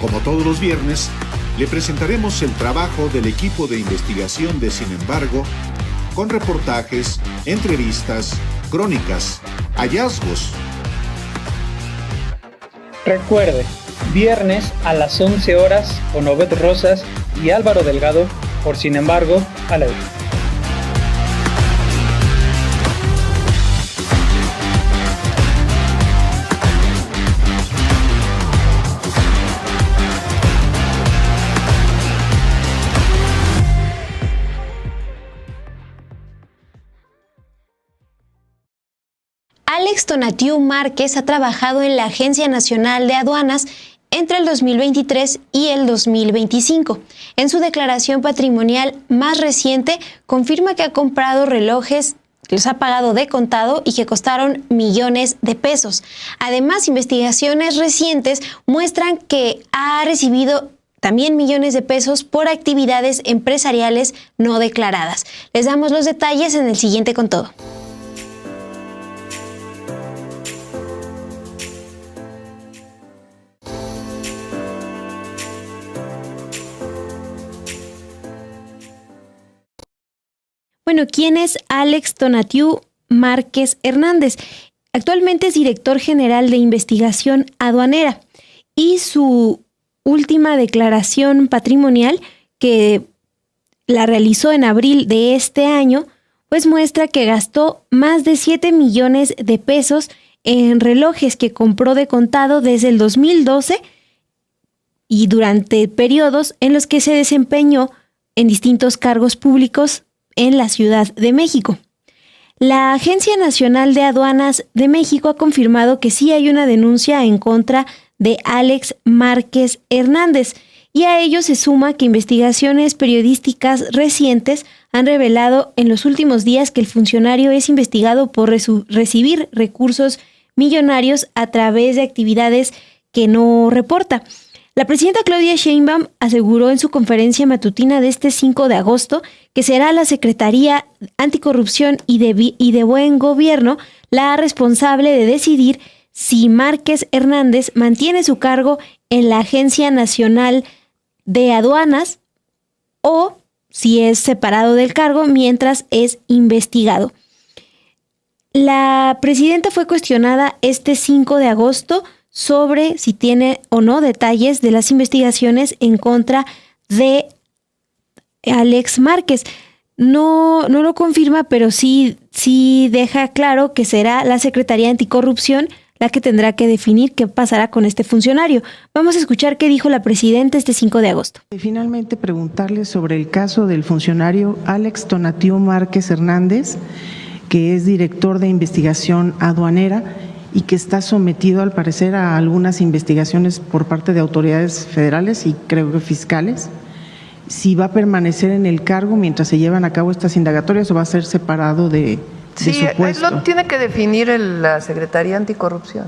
Como todos los viernes, le presentaremos el trabajo del equipo de investigación de Sin embargo, con reportajes, entrevistas, crónicas, hallazgos. Recuerde, viernes a las 11 horas con Obed Rosas y Álvaro Delgado, por Sin embargo, al aire. Alex Tonatiuh Márquez ha trabajado en la Agencia Nacional de Aduanas entre el 2023 y el 2025. En su declaración patrimonial más reciente, confirma que ha comprado relojes que los ha pagado de contado y que costaron millones de pesos. Además, investigaciones recientes muestran que ha recibido también millones de pesos por actividades empresariales no declaradas. Les damos los detalles en el siguiente Con Todo. Bueno, ¿quién es Alex Tonatiuh Márquez Hernández? Actualmente es director general de investigación aduanera y su última declaración patrimonial, que la realizó en abril de este año, pues muestra que gastó más de 7 millones de pesos en relojes que compró de contado desde el 2012 y durante periodos en los que se desempeñó en distintos cargos públicos en la Ciudad de México. La Agencia Nacional de Aduanas de México ha confirmado que sí hay una denuncia en contra de Alex Márquez Hernández, y a ello se suma que investigaciones periodísticas recientes han revelado en los últimos días que el funcionario es investigado por recibir recursos millonarios a través de actividades que no reporta. La presidenta Claudia Sheinbaum aseguró en su conferencia matutina de este 5 de agosto que será la Secretaría Anticorrupción y de Buen Gobierno la responsable de decidir si Márquez Hernández mantiene su cargo en la Agencia Nacional de Aduanas o si es separado del cargo mientras es investigado. La presidenta fue cuestionada este 5 de agosto sobre si tiene o no detalles de las investigaciones en contra de Alex Márquez. No lo confirma, pero sí deja claro que será la Secretaría Anticorrupción la que tendrá que definir qué pasará con este funcionario. Vamos a escuchar qué dijo la presidenta este 5 de agosto. Finalmente, preguntarle sobre el caso del funcionario Alex Tonatiu Márquez Hernández, que es director de investigación aduanera y que está sometido, al parecer, a algunas investigaciones por parte de autoridades federales y creo que fiscales. Si va a permanecer en el cargo mientras se llevan a cabo estas indagatorias o va a ser separado de su puesto. Sí, lo tiene que definir la Secretaría Anticorrupción.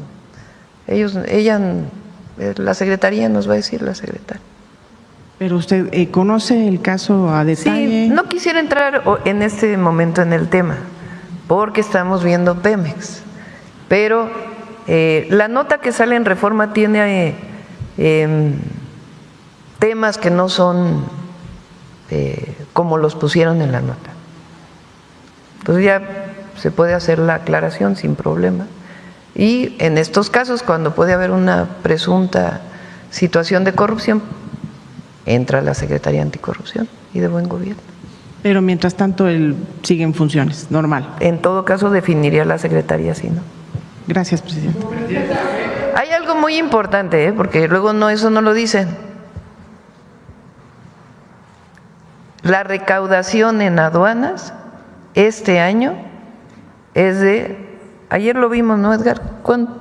La Secretaría nos va a decir la secretaria. Pero usted conoce el caso a detalle. Sí, no quisiera entrar en este momento en el tema, porque estamos viendo Pemex. Pero la nota que sale en Reforma tiene temas que no son como los pusieron en la nota. Entonces ya se puede hacer la aclaración sin problema. Y en estos casos, cuando puede haber una presunta situación de corrupción, entra la Secretaría Anticorrupción y de Buen Gobierno. Pero mientras tanto él sigue en funciones, normal. En todo caso definiría la Secretaría, sí, ¿no? Gracias, presidente. Hay algo muy importante, porque luego eso no lo dicen. La recaudación en aduanas este año es ayer lo vimos, ¿no, Edgar? ¿Cuánto?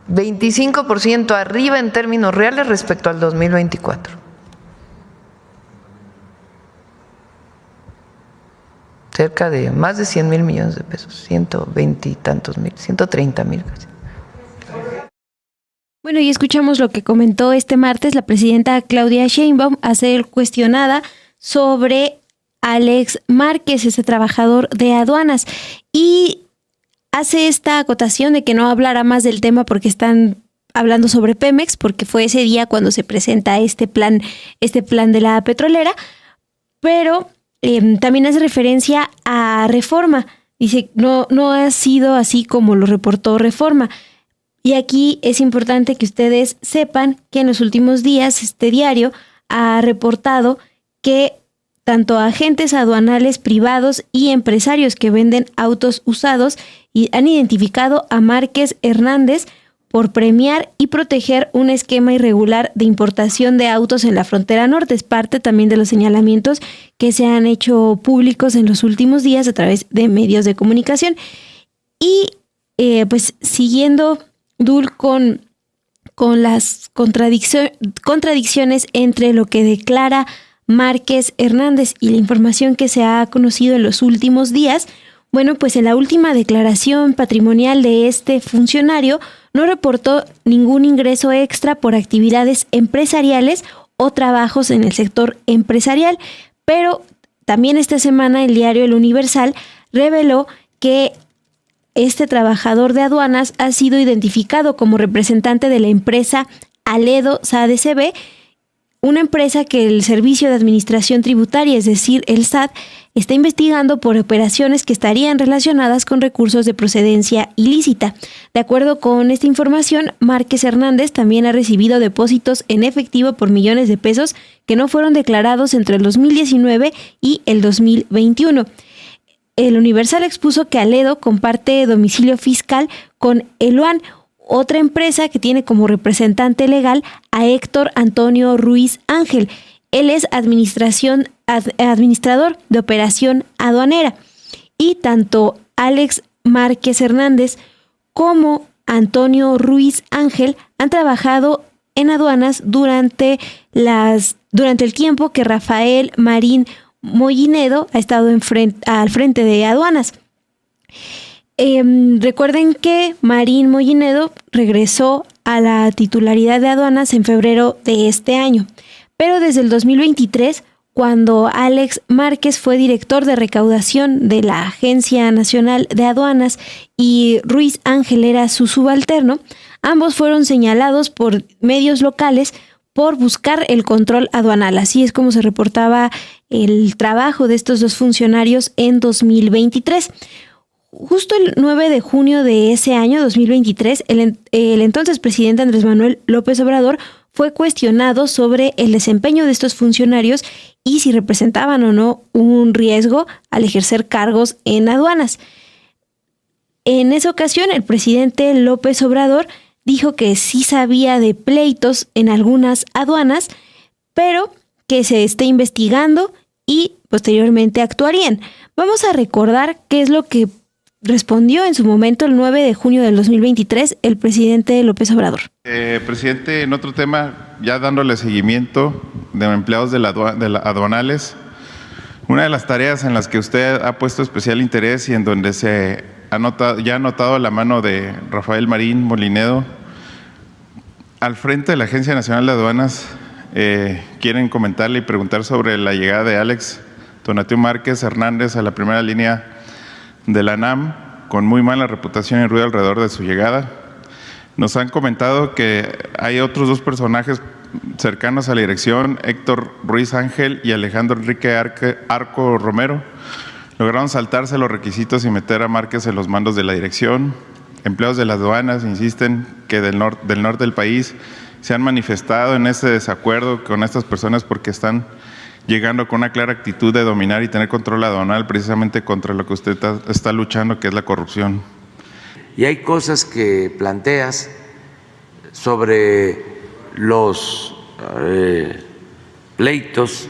25% arriba en términos reales respecto al 2024. Cerca de más de 100,000 millones de pesos, 120 y tantos mil, 130,000 casi. Bueno, y escuchamos lo que comentó este martes la presidenta Claudia Sheinbaum a ser cuestionada sobre Alex Márquez, ese trabajador de aduanas, y hace esta acotación de que no hablará más del tema porque están hablando sobre Pemex, porque fue ese día cuando se presenta este plan de la petrolera, pero también hace referencia a Reforma. Dice, no ha sido así como lo reportó Reforma. Y aquí es importante que ustedes sepan que en los últimos días este diario ha reportado que tanto agentes aduanales privados y empresarios que venden autos usados han identificado a Márquez Hernández por premiar y proteger un esquema irregular de importación de autos en la frontera norte. Es parte también de los señalamientos que se han hecho públicos en los últimos días a través de medios de comunicación. Y pues siguiendo, Dul, con las contradicciones entre lo que declara Márquez Hernández y la información que se ha conocido en los últimos días, bueno, pues en la última declaración patrimonial de este funcionario no reportó ningún ingreso extra por actividades empresariales o trabajos en el sector empresarial, pero también esta semana el diario El Universal reveló que este trabajador de aduanas ha sido identificado como representante de la empresa Aledo SADCB una empresa que el Servicio de Administración Tributaria, es decir, el SAT, está investigando por operaciones que estarían relacionadas con recursos de procedencia ilícita. De acuerdo con esta información, Márquez Hernández también ha recibido depósitos en efectivo por millones de pesos que no fueron declarados entre el 2019 y el 2021. El Universal expuso que Aledo comparte domicilio fiscal con Eluan, otra empresa que tiene como representante legal a Héctor Antonio Ruiz Ángel. Él es administrador de operación aduanera. Y tanto Alex Márquez Hernández como Antonio Ruiz Ángel han trabajado en aduanas durante el tiempo que Rafael Marín Mollinedo ha estado al frente de aduanas. Recuerden que Marín Mollinedo regresó a la titularidad de aduanas en febrero de este año, pero desde el 2023, cuando Alex Márquez fue director de recaudación de la Agencia Nacional de Aduanas y Ruiz Ángel era su subalterno, ambos fueron señalados por medios locales por buscar el control aduanal. Así es como se reportaba el trabajo de estos dos funcionarios en 2023. Justo el 9 de junio de ese año, 2023, el entonces presidente Andrés Manuel López Obrador fue cuestionado sobre el desempeño de estos funcionarios y si representaban o no un riesgo al ejercer cargos en aduanas. En esa ocasión, el presidente López Obrador dijo que sí sabía de pleitos en algunas aduanas, pero que se está investigando y posteriormente actuarían. Vamos a recordar qué es lo que respondió en su momento el 9 de junio del 2023 el presidente López Obrador. Presidente, en otro tema, ya dándole seguimiento de empleados de aduanales, una de las tareas en las que usted ha puesto especial interés y en donde se ha notado la mano de Rafael Marín Mollinedo al frente de la Agencia Nacional de Aduanas, quieren comentarle y preguntar sobre la llegada de Alex Tonatiu Márquez Hernández a la primera línea de la ANAM, con muy mala reputación y ruido alrededor de su llegada. Nos han comentado que hay otros dos personajes cercanos a la dirección, Héctor Ruiz Ángel y Alejandro Enrique Arco Romero, lograron saltarse los requisitos y meter a Márquez en los mandos de la dirección. Empleados de las aduanas insisten que del norte del país se han manifestado en ese desacuerdo con estas personas porque están llegando con una clara actitud de dominar y tener control aduanal precisamente contra lo que usted está luchando, que es la corrupción. Y hay cosas que planteas sobre los pleitos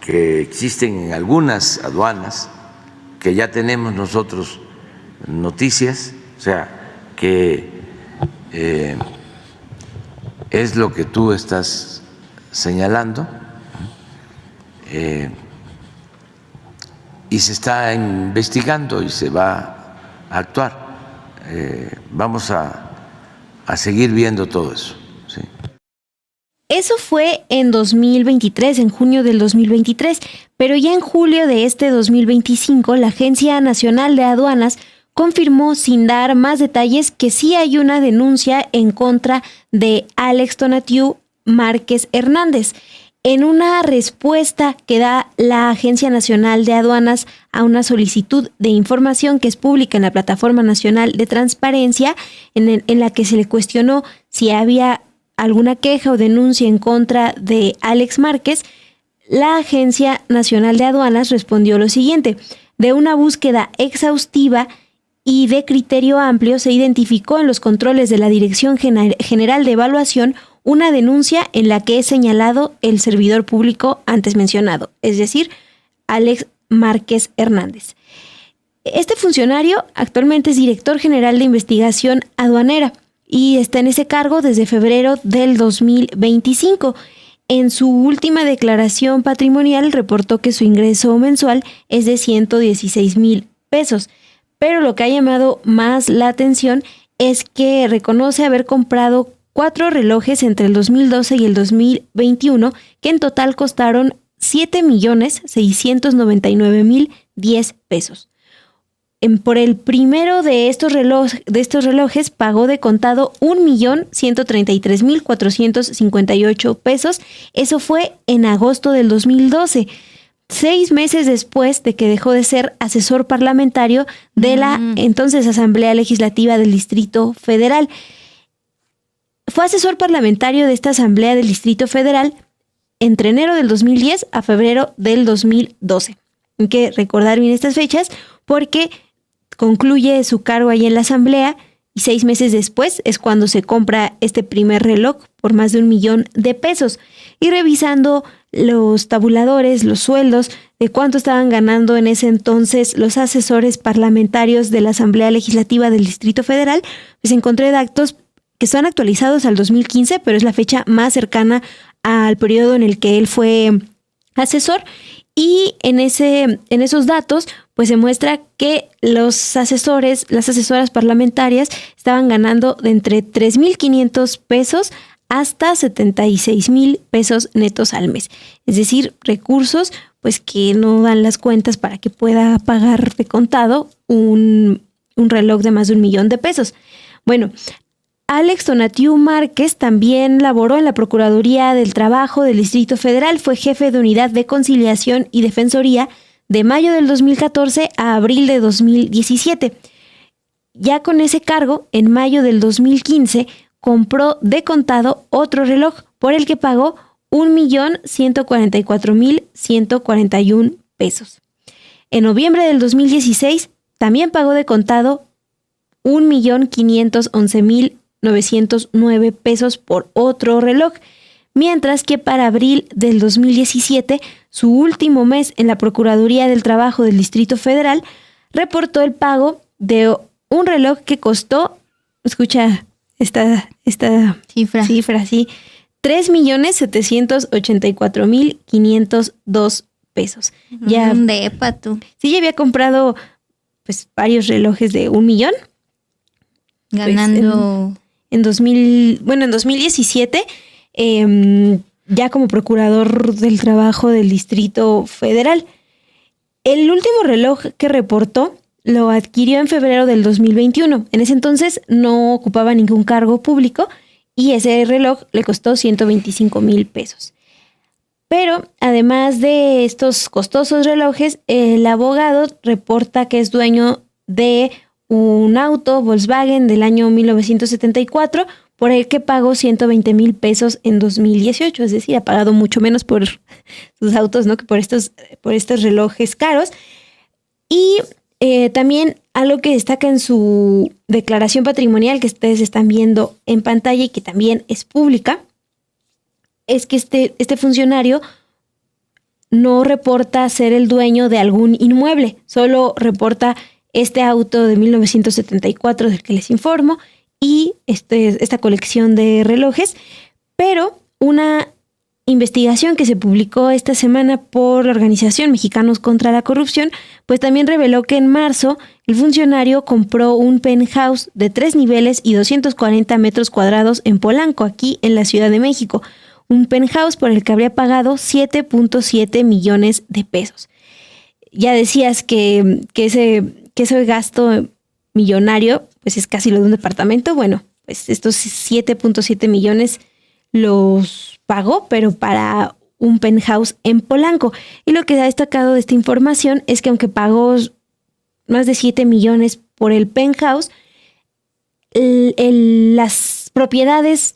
que existen en algunas aduanas, que ya tenemos nosotros noticias, o sea, que es lo que tú estás señalando, y se está investigando y se va a actuar. Vamos a seguir viendo todo eso. ¿Sí? Eso fue en 2023, en junio del 2023, pero ya en julio de este 2025, la Agencia Nacional de Aduanas confirmó sin dar más detalles que sí hay una denuncia en contra de Alex Tonatiu Márquez Hernández. En una respuesta que da la Agencia Nacional de Aduanas a una solicitud de información que es pública en la Plataforma Nacional de Transparencia, en la que se le cuestionó si había alguna queja o denuncia en contra de Alex Márquez, la Agencia Nacional de Aduanas respondió lo siguiente: de una búsqueda exhaustiva y de criterio amplio se identificó en los controles de la Dirección General de Evaluación una denuncia en la que es señalado el servidor público antes mencionado, es decir, Alex Márquez Hernández. Este funcionario actualmente es director general de investigación aduanera y está en ese cargo desde febrero del 2025. En su última declaración patrimonial reportó que su ingreso mensual es de 116,000 pesos, pero lo que ha llamado más la atención es que reconoce haber comprado 4 relojes entre el 2012 y el 2021 que en total costaron 7,699,010 pesos. por el primero de estos relojes pagó de contado 1,133,458 pesos. Eso fue en agosto del 2012, 6 meses después de que dejó de ser asesor parlamentario de la entonces Asamblea Legislativa del Distrito Federal. Fue asesor parlamentario de esta Asamblea del Distrito Federal entre enero del 2010 a febrero del 2012. Hay que recordar bien estas fechas porque concluye su cargo ahí en la Asamblea y 6 meses después es cuando se compra este primer reloj por más de $1 millón. Y revisando los tabuladores, los sueldos de cuánto estaban ganando en ese entonces los asesores parlamentarios de la Asamblea Legislativa del Distrito Federal, pues encontré datos que son actualizados al 2015, pero es la fecha más cercana al periodo en el que él fue asesor. Y en esos datos, pues se muestra que los asesores, las asesoras parlamentarias estaban ganando de entre 3,500 pesos hasta 76,000 pesos netos al mes. Es decir, recursos pues que no dan las cuentas para que pueda pagar de contado un reloj de más de $1 millón. Bueno, Alex Tonatiuh Márquez también laboró en la Procuraduría del Trabajo del Distrito Federal, fue jefe de Unidad de Conciliación y Defensoría de mayo del 2014 a abril de 2017. Ya con ese cargo, en mayo del 2015, compró de contado otro reloj por el que pagó $1,144,141 pesos. En noviembre del 2016 también pagó de contado $1,511,909 pesos por otro reloj, mientras que para abril del 2017, su último mes en la Procuraduría del Trabajo del Distrito Federal, reportó el pago de un reloj que costó, escucha esta cifra, sí, $3,784,502 pesos. Ya, sí, ya había comprado pues varios relojes de $1 millón. Ganando. Pues, en 2017, ya como procurador del trabajo del Distrito Federal. El último reloj que reportó lo adquirió en febrero del 2021. En ese entonces no ocupaba ningún cargo público y ese reloj le costó 125,000 pesos. Pero además de estos costosos relojes, el abogado reporta que es dueño de un auto Volkswagen del año 1974 por el que pagó 120,000 pesos en 2018. Es decir, ha pagado mucho menos por sus autos, ¿no?, que por estos relojes caros. Y también algo que destaca en su declaración patrimonial, que ustedes están viendo en pantalla y que también es pública, es que este funcionario no reporta ser el dueño de algún inmueble, solo reporta este auto de 1974 del que les informo y esta colección de relojes, pero una investigación que se publicó esta semana por la organización Mexicanos contra la Corrupción, pues también reveló que en marzo el funcionario compró un penthouse de 3 niveles y 240 metros cuadrados en Polanco, aquí en la Ciudad de México. Un penthouse por el que habría pagado 7.7 millones de pesos. Ya decías que ese gasto millonario pues es casi lo de un departamento. Bueno, pues estos 7.7 millones los pagó, pero para un penthouse en Polanco. Y lo que ha destacado de esta información es que aunque pagó más de 7 millones por el penthouse, las propiedades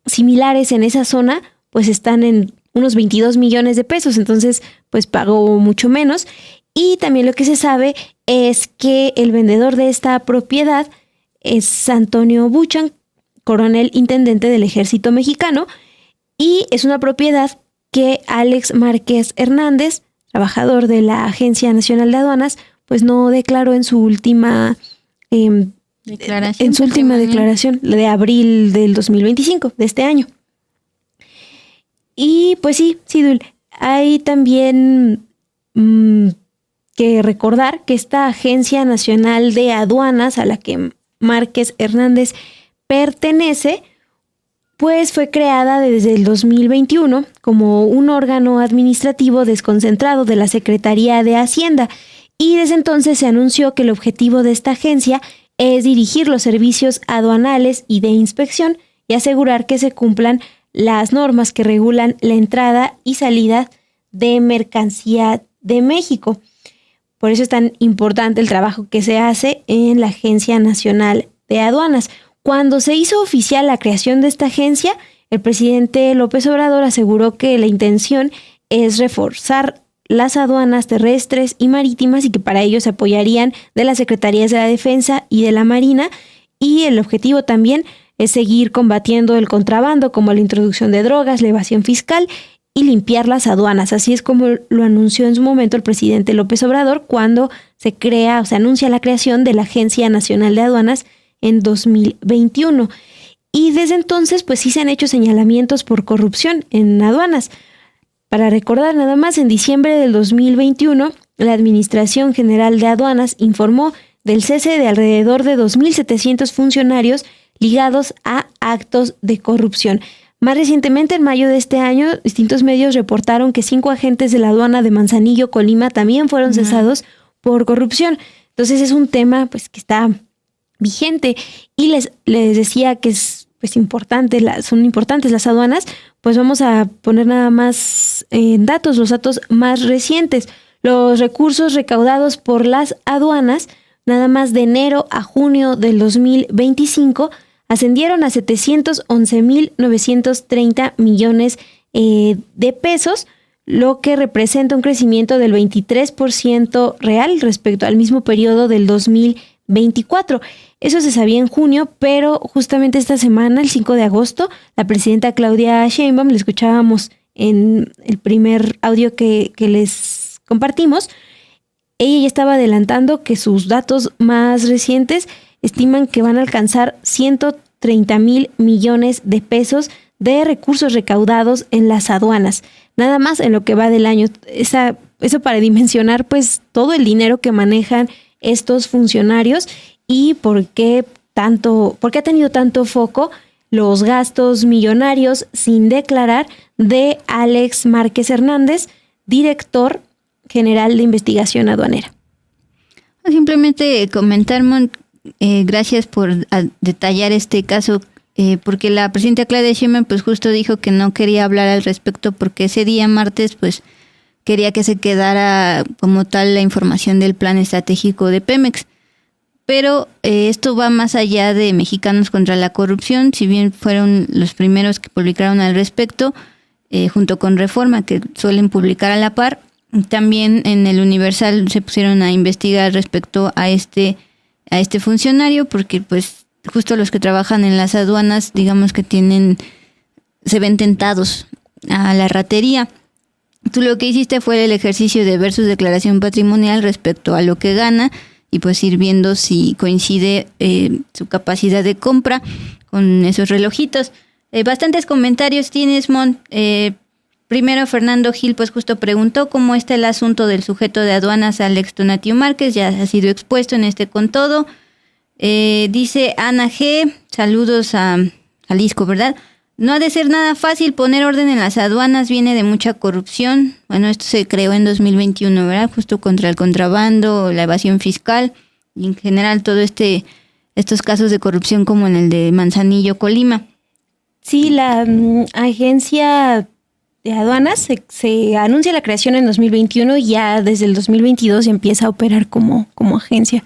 similares en esa zona pues están en unos 22 millones de pesos, entonces pues pagó mucho menos. Y también lo que se sabe es que el vendedor de esta propiedad es Antonio Buchan, coronel intendente del Ejército Mexicano, y es una propiedad que Alex Márquez Hernández, trabajador de la Agencia Nacional de Aduanas, pues no declaró en su última declaración de abril del 2025, de este año. Y pues sí, Dul, hay también que recordar que esta Agencia Nacional de Aduanas a la que Márquez Hernández pertenece, pues fue creada desde el 2021 como un órgano administrativo desconcentrado de la Secretaría de Hacienda y desde entonces se anunció que el objetivo de esta agencia es dirigir los servicios aduanales y de inspección y asegurar que se cumplan las normas que regulan la entrada y salida de mercancía de México. Por eso es tan importante el trabajo que se hace en la Agencia Nacional de Aduanas. Cuando se hizo oficial la creación de esta agencia, el presidente López Obrador aseguró que la intención es reforzar las aduanas terrestres y marítimas y que para ello se apoyarían de las Secretarías de la Defensa y de la Marina, y el objetivo también es seguir combatiendo el contrabando, como la introducción de drogas, la evasión fiscal y limpiar las aduanas. Así es como lo anunció en su momento el presidente López Obrador cuando se crea o se anuncia la creación de la Agencia Nacional de Aduanas en 2021. Y desde entonces, pues sí se han hecho señalamientos por corrupción en aduanas. Para recordar nada más, en diciembre del 2021, la Administración General de Aduanas informó del cese de alrededor de 2.700 funcionarios ligados a actos de corrupción. Más recientemente, en mayo de este año, distintos medios reportaron que 5 agentes de la aduana de Manzanillo, Colima, también fueron cesados por corrupción. Entonces es un tema pues que está vigente, y les decía que es pues importante, son importantes las aduanas. Pues vamos a poner nada más los datos más recientes. Los recursos recaudados por las aduanas, nada más de enero a junio del 2025, ascendieron a 711.930 millones de pesos, lo que representa un crecimiento del 23% real respecto al mismo periodo del 2024. Eso se sabía en junio, pero justamente esta semana, el 5 de agosto, la presidenta Claudia Sheinbaum, le escuchábamos en el primer audio que les compartimos, ella ya estaba adelantando que sus datos más recientes estiman que van a alcanzar 130,000 millones de pesos de recursos recaudados en las aduanas, nada más en lo que va del año. Eso para dimensionar pues todo el dinero que manejan estos funcionarios y por qué ha tenido tanto foco los gastos millonarios sin declarar de Alex Márquez Hernández, director general de investigación aduanera. Simplemente comentar, gracias por detallar este caso, porque la presidenta Claudia Sheinbaum pues justo dijo que no quería hablar al respecto porque ese día martes pues quería que se quedara como tal la información del plan estratégico de Pemex. Pero esto va más allá de Mexicanos contra la Corrupción, si bien fueron los primeros que publicaron al respecto, junto con Reforma, que suelen publicar a la par. También en el Universal se pusieron a investigar respecto a este funcionario, porque pues justo los que trabajan en las aduanas, digamos que se ven tentados a la ratería. Tú lo que hiciste fue el ejercicio de ver su declaración patrimonial respecto a lo que gana y pues ir viendo si coincide su capacidad de compra con esos relojitos. Bastantes comentarios tienes, Mon. Primero, Fernando Gil pues justo preguntó cómo está el asunto del sujeto de aduanas Alex Tonatiuh Márquez, ya ha sido expuesto en Con Todo. Dice Ana G, saludos a Jalisco, ¿verdad? No ha de ser nada fácil poner orden en las aduanas, viene de mucha corrupción. Bueno, esto se creó en 2021, ¿verdad? Justo contra el contrabando, la evasión fiscal y en general todo estos casos de corrupción como en el de Manzanillo, Colima. Sí, la agencia de aduanas se anuncia la creación en 2021 y ya desde el 2022 empieza a operar como agencia.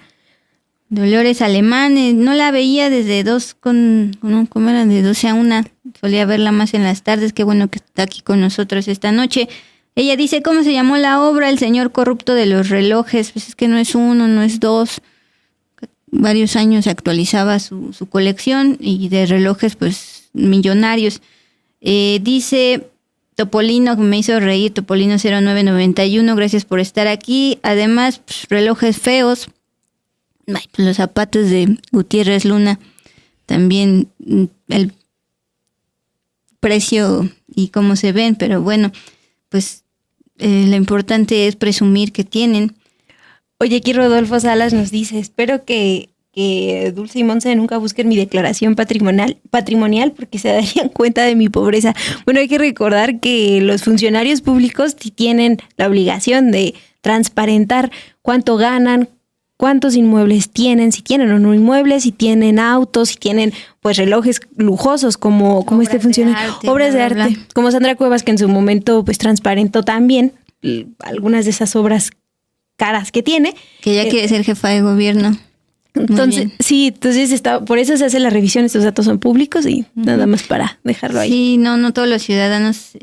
Dolores Alemán, no la veía desde ¿cómo era? De 12 a 1, solía verla más en las tardes, qué bueno que está aquí con nosotros esta noche. Ella dice, ¿cómo se llamó la obra? El señor corrupto de los relojes, pues es que no es uno, no es dos, varios años se actualizaba su colección y de relojes pues millonarios. Dice Topolino, que me hizo reír, Topolino 0991, gracias por estar aquí. Además, pues, relojes feos. Los zapatos de Gutiérrez Luna, también el precio y cómo se ven, pero bueno, pues lo importante es presumir que tienen. Oye, aquí Rodolfo Salas nos dice, espero que que Dulce y Monse nunca busquen mi declaración patrimonial porque se darían cuenta de mi pobreza. Bueno, hay que recordar que los funcionarios públicos tienen la obligación de transparentar cuánto ganan, cuántos inmuebles tienen, si tienen o no inmuebles, si tienen autos, si tienen pues relojes lujosos como este funcionario, obras de arte, como Sandra Cuevas, que en su momento pues transparentó también algunas de esas obras caras que tiene. Que ya quiere ser jefa de gobierno. Entonces, sí, entonces por eso se hace la revisión, estos datos son públicos y nada más para dejarlo ahí. Sí, no todos los ciudadanos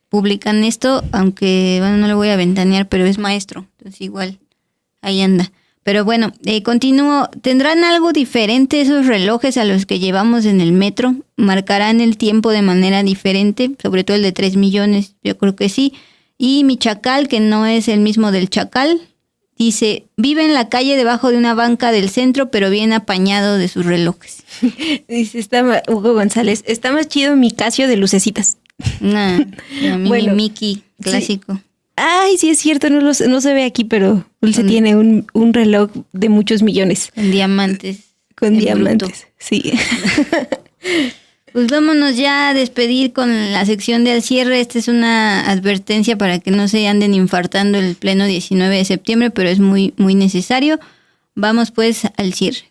publican esto, aunque bueno, no lo voy a ventanear, pero es maestro, entonces igual ahí anda. Pero bueno, continúo. ¿Tendrán algo diferente esos relojes a los que llevamos en el metro? ¿Marcarán el tiempo de manera diferente? Sobre todo el de 3 millones, yo creo que sí. Y mi chacal, que no es el mismo del chacal, dice, vive en la calle debajo de una banca del centro, pero bien apañado de sus relojes. Dice Hugo González, está más chido mi Casio de lucecitas. Nah, bueno, Mickey, clásico. Sí. Ay, sí es cierto, no se ve aquí, pero Dulce tiene un reloj de muchos millones. Con diamantes. Con diamantes, bruto. Sí. Pues vámonos ya a despedir con la sección del cierre. Esta es una advertencia para que no se anden infartando el pleno 19 de septiembre, pero es muy, muy necesario. Vamos pues al cierre.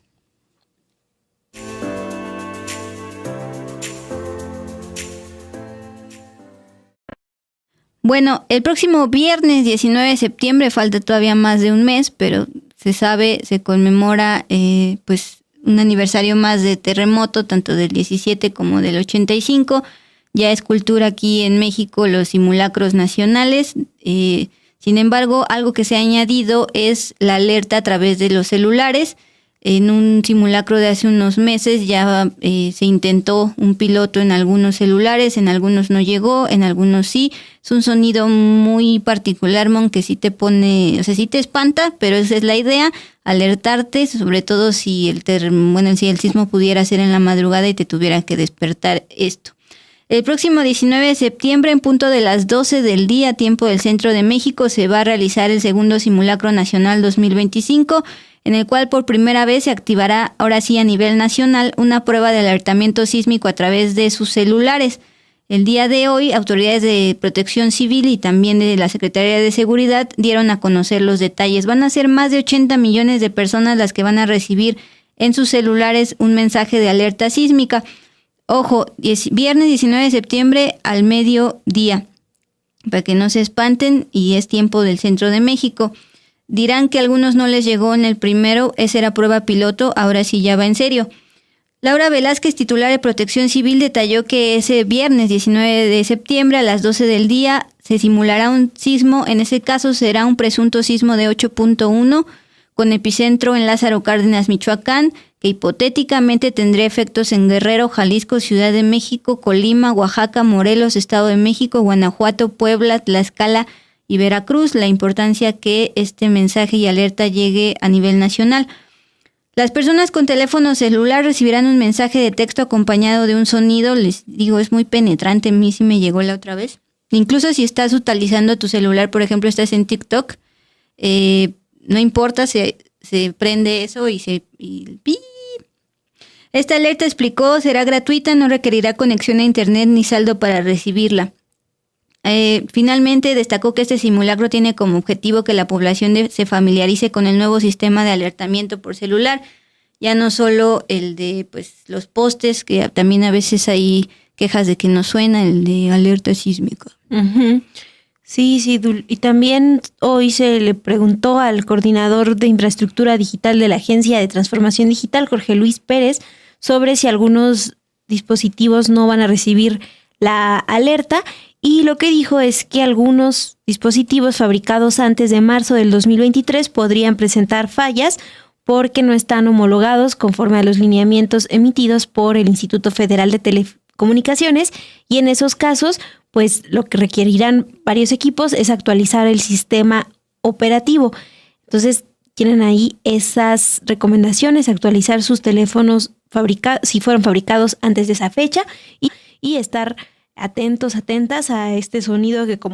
Bueno, el próximo viernes 19 de septiembre, falta todavía más de un mes, pero se conmemora pues un aniversario más de terremoto, tanto del 17 como del 85. Ya es cultura aquí en México los simulacros nacionales. Sin embargo, algo que se ha añadido es la alerta a través de los celulares. En un simulacro de hace unos meses ya se intentó un piloto en algunos celulares, en algunos no llegó, en algunos sí. Es un sonido muy particular, Mon, que sí te pone, o sea, sí te espanta, pero esa es la idea, alertarte, sobre todo si si el sismo pudiera ser en la madrugada y te tuviera que despertar esto. El próximo 19 de septiembre, en punto de las 12 del día, tiempo del centro de México, se va a realizar el segundo simulacro nacional 2025, en el cual por primera vez se activará, ahora sí a nivel nacional, una prueba de alertamiento sísmico a través de sus celulares. El día de hoy, autoridades de Protección Civil y también de la Secretaría de Seguridad dieron a conocer los detalles. Van a ser más de 80 millones de personas las que van a recibir en sus celulares un mensaje de alerta sísmica. Ojo, viernes 19 de septiembre al mediodía, para que no se espanten, y es tiempo del centro de México. Dirán que a algunos no les llegó en el primero, esa era prueba piloto, ahora sí ya va en serio. Laura Velázquez, titular de Protección Civil, detalló que ese viernes 19 de septiembre a las 12 del día se simulará un sismo. En ese caso será un presunto sismo de 8.1 con epicentro en Lázaro Cárdenas, Michoacán, que hipotéticamente tendría efectos en Guerrero, Jalisco, Ciudad de México, Colima, Oaxaca, Morelos, Estado de México, Guanajuato, Puebla, Tlaxcala y Veracruz. La importancia que este mensaje y alerta llegue a nivel nacional. Las personas con teléfono celular recibirán un mensaje de texto acompañado de un sonido. Les digo, es muy penetrante, a mí sí me llegó la otra vez. Incluso si estás utilizando tu celular, por ejemplo, estás en TikTok, no importa, se prende eso y ¡pi! Esta alerta, explicó, será gratuita, no requerirá conexión a internet ni saldo para recibirla. Finalmente, destacó que este simulacro tiene como objetivo que la población se familiarice con el nuevo sistema de alertamiento por celular, ya no solo el de los postes, que también a veces hay quejas de que no suena, el de alerta sísmica. Uh-huh. Sí, y también hoy se le preguntó al coordinador de infraestructura digital de la Agencia de Transformación Digital, Jorge Luis Pérez, sobre si algunos dispositivos no van a recibir la alerta. Y lo que dijo es que algunos dispositivos fabricados antes de marzo del 2023 podrían presentar fallas porque no están homologados conforme a los lineamientos emitidos por el Instituto Federal de Telecomunicaciones, y en esos casos, pues lo que requerirán varios equipos es actualizar el sistema operativo. Entonces, tienen ahí esas recomendaciones, actualizar sus teléfonos si fueron fabricados antes de esa fecha y estar atentas a este sonido que como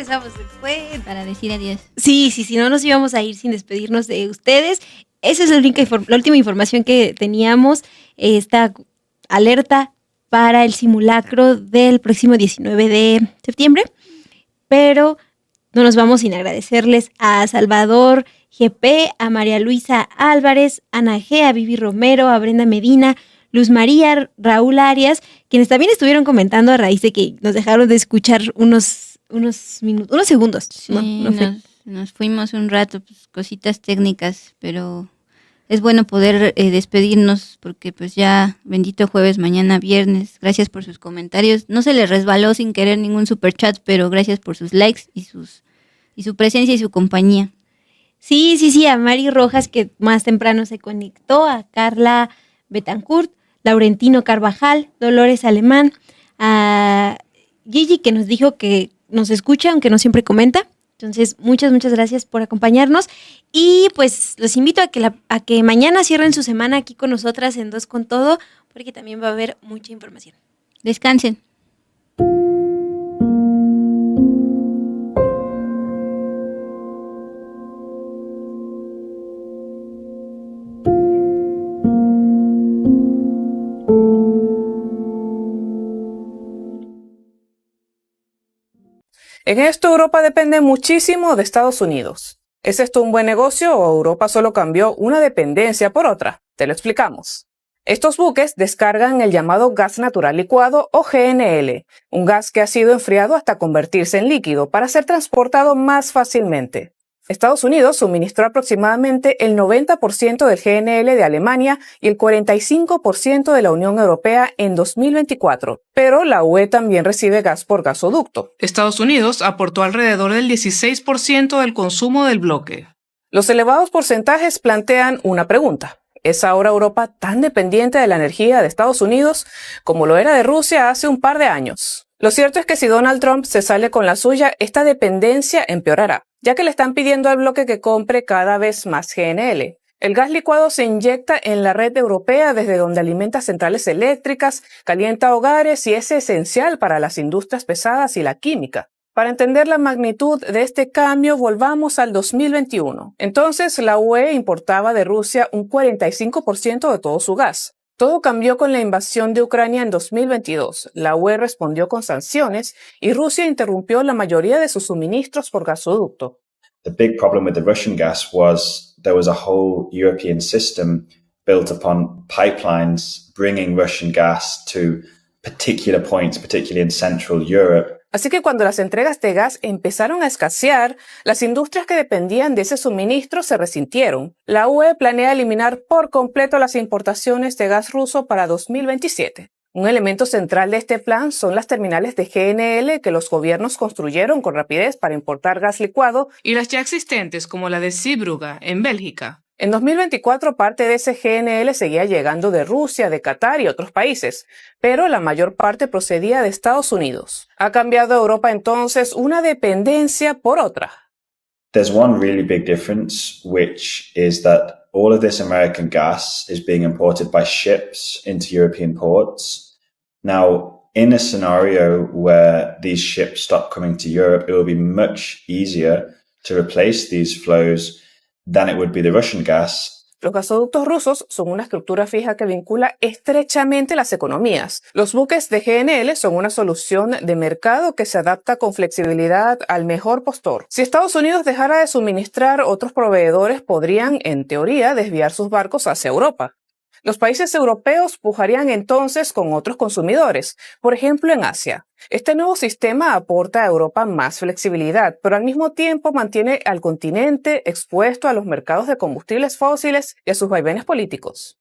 cruzamos el puente. Para decir adiós. Sí, no nos íbamos a ir sin despedirnos de ustedes. Esa es la última información que teníamos. Esta alerta para el simulacro del próximo 19 de septiembre. Pero no nos vamos sin agradecerles a Salvador GP, a María Luisa Álvarez, a Ana G, a Vivi Romero, a Brenda Medina, Luz María, Raúl Arias, quienes también estuvieron comentando a raíz de que nos dejaron de escuchar unos segundos. Sí, nos fuimos un rato, pues, cositas técnicas, pero es bueno poder despedirnos porque pues ya bendito jueves, mañana viernes. Gracias por sus comentarios. No se les resbaló sin querer ningún superchat, pero gracias por sus likes y su presencia y su compañía. Sí, a Mari Rojas, que más temprano se conectó, a Carla Betancourt, Laurentino Carvajal, Dolores Alemán, a Gigi, que nos dijo que nos escucha, aunque no siempre comenta. Entonces, muchas gracias por acompañarnos. Y pues los invito a que mañana cierren su semana aquí con nosotras en Dos con Todo, porque también va a haber mucha información. Descansen. En esto Europa depende muchísimo de Estados Unidos. ¿Es esto un buen negocio o Europa solo cambió una dependencia por otra? Te lo explicamos. Estos buques descargan el llamado gas natural licuado o GNL, un gas que ha sido enfriado hasta convertirse en líquido para ser transportado más fácilmente. Estados Unidos suministró aproximadamente el 90% del GNL de Alemania y el 45% de la Unión Europea en 2024, pero la UE también recibe gas por gasoducto. Estados Unidos aportó alrededor del 16% del consumo del bloque. Los elevados porcentajes plantean una pregunta. ¿Es ahora Europa tan dependiente de la energía de Estados Unidos como lo era de Rusia hace un par de años? Lo cierto es que si Donald Trump se sale con la suya, esta dependencia empeorará, ya que le están pidiendo al bloque que compre cada vez más GNL. El gas licuado se inyecta en la red europea desde donde alimenta centrales eléctricas, calienta hogares y es esencial para las industrias pesadas y la química. Para entender la magnitud de este cambio, volvamos al 2021. Entonces, la UE importaba de Rusia un 45% de todo su gas. Todo cambió con la invasión de Ucrania en 2022. La UE respondió con sanciones y Rusia interrumpió la mayoría de sus suministros por gasoducto. The big problem with the Russian gas was there was a whole European system built upon pipelines bringing Russian gas to particular points, particularly in Central Europe. Así que cuando las entregas de gas empezaron a escasear, las industrias que dependían de ese suministro se resintieron. La UE planea eliminar por completo las importaciones de gas ruso para 2027. Un elemento central de este plan son las terminales de GNL que los gobiernos construyeron con rapidez para importar gas licuado y las ya existentes como la de Zeebrugge en Bélgica. En 2024 parte de ese GNL seguía llegando de Rusia, de Qatar y otros países, pero la mayor parte procedía de Estados Unidos. ¿Ha cambiado Europa entonces una dependencia por otra? There's one really big difference, which is that all of this American gas is being imported by ships into European ports. Now, in a scenario where these ships stop coming to Europe, it will be much easier to replace these flows than it would be the Russian gas. Los gasoductos rusos son una estructura fija que vincula estrechamente las economías. Los buques de GNL son una solución de mercado que se adapta con flexibilidad al mejor postor. Si Estados Unidos dejara de suministrar, otros proveedores podrían, en teoría, desviar sus barcos hacia Europa. Los países europeos pujarían entonces con otros consumidores, por ejemplo en Asia. Este nuevo sistema aporta a Europa más flexibilidad, pero al mismo tiempo mantiene al continente expuesto a los mercados de combustibles fósiles y a sus vaivenes políticos.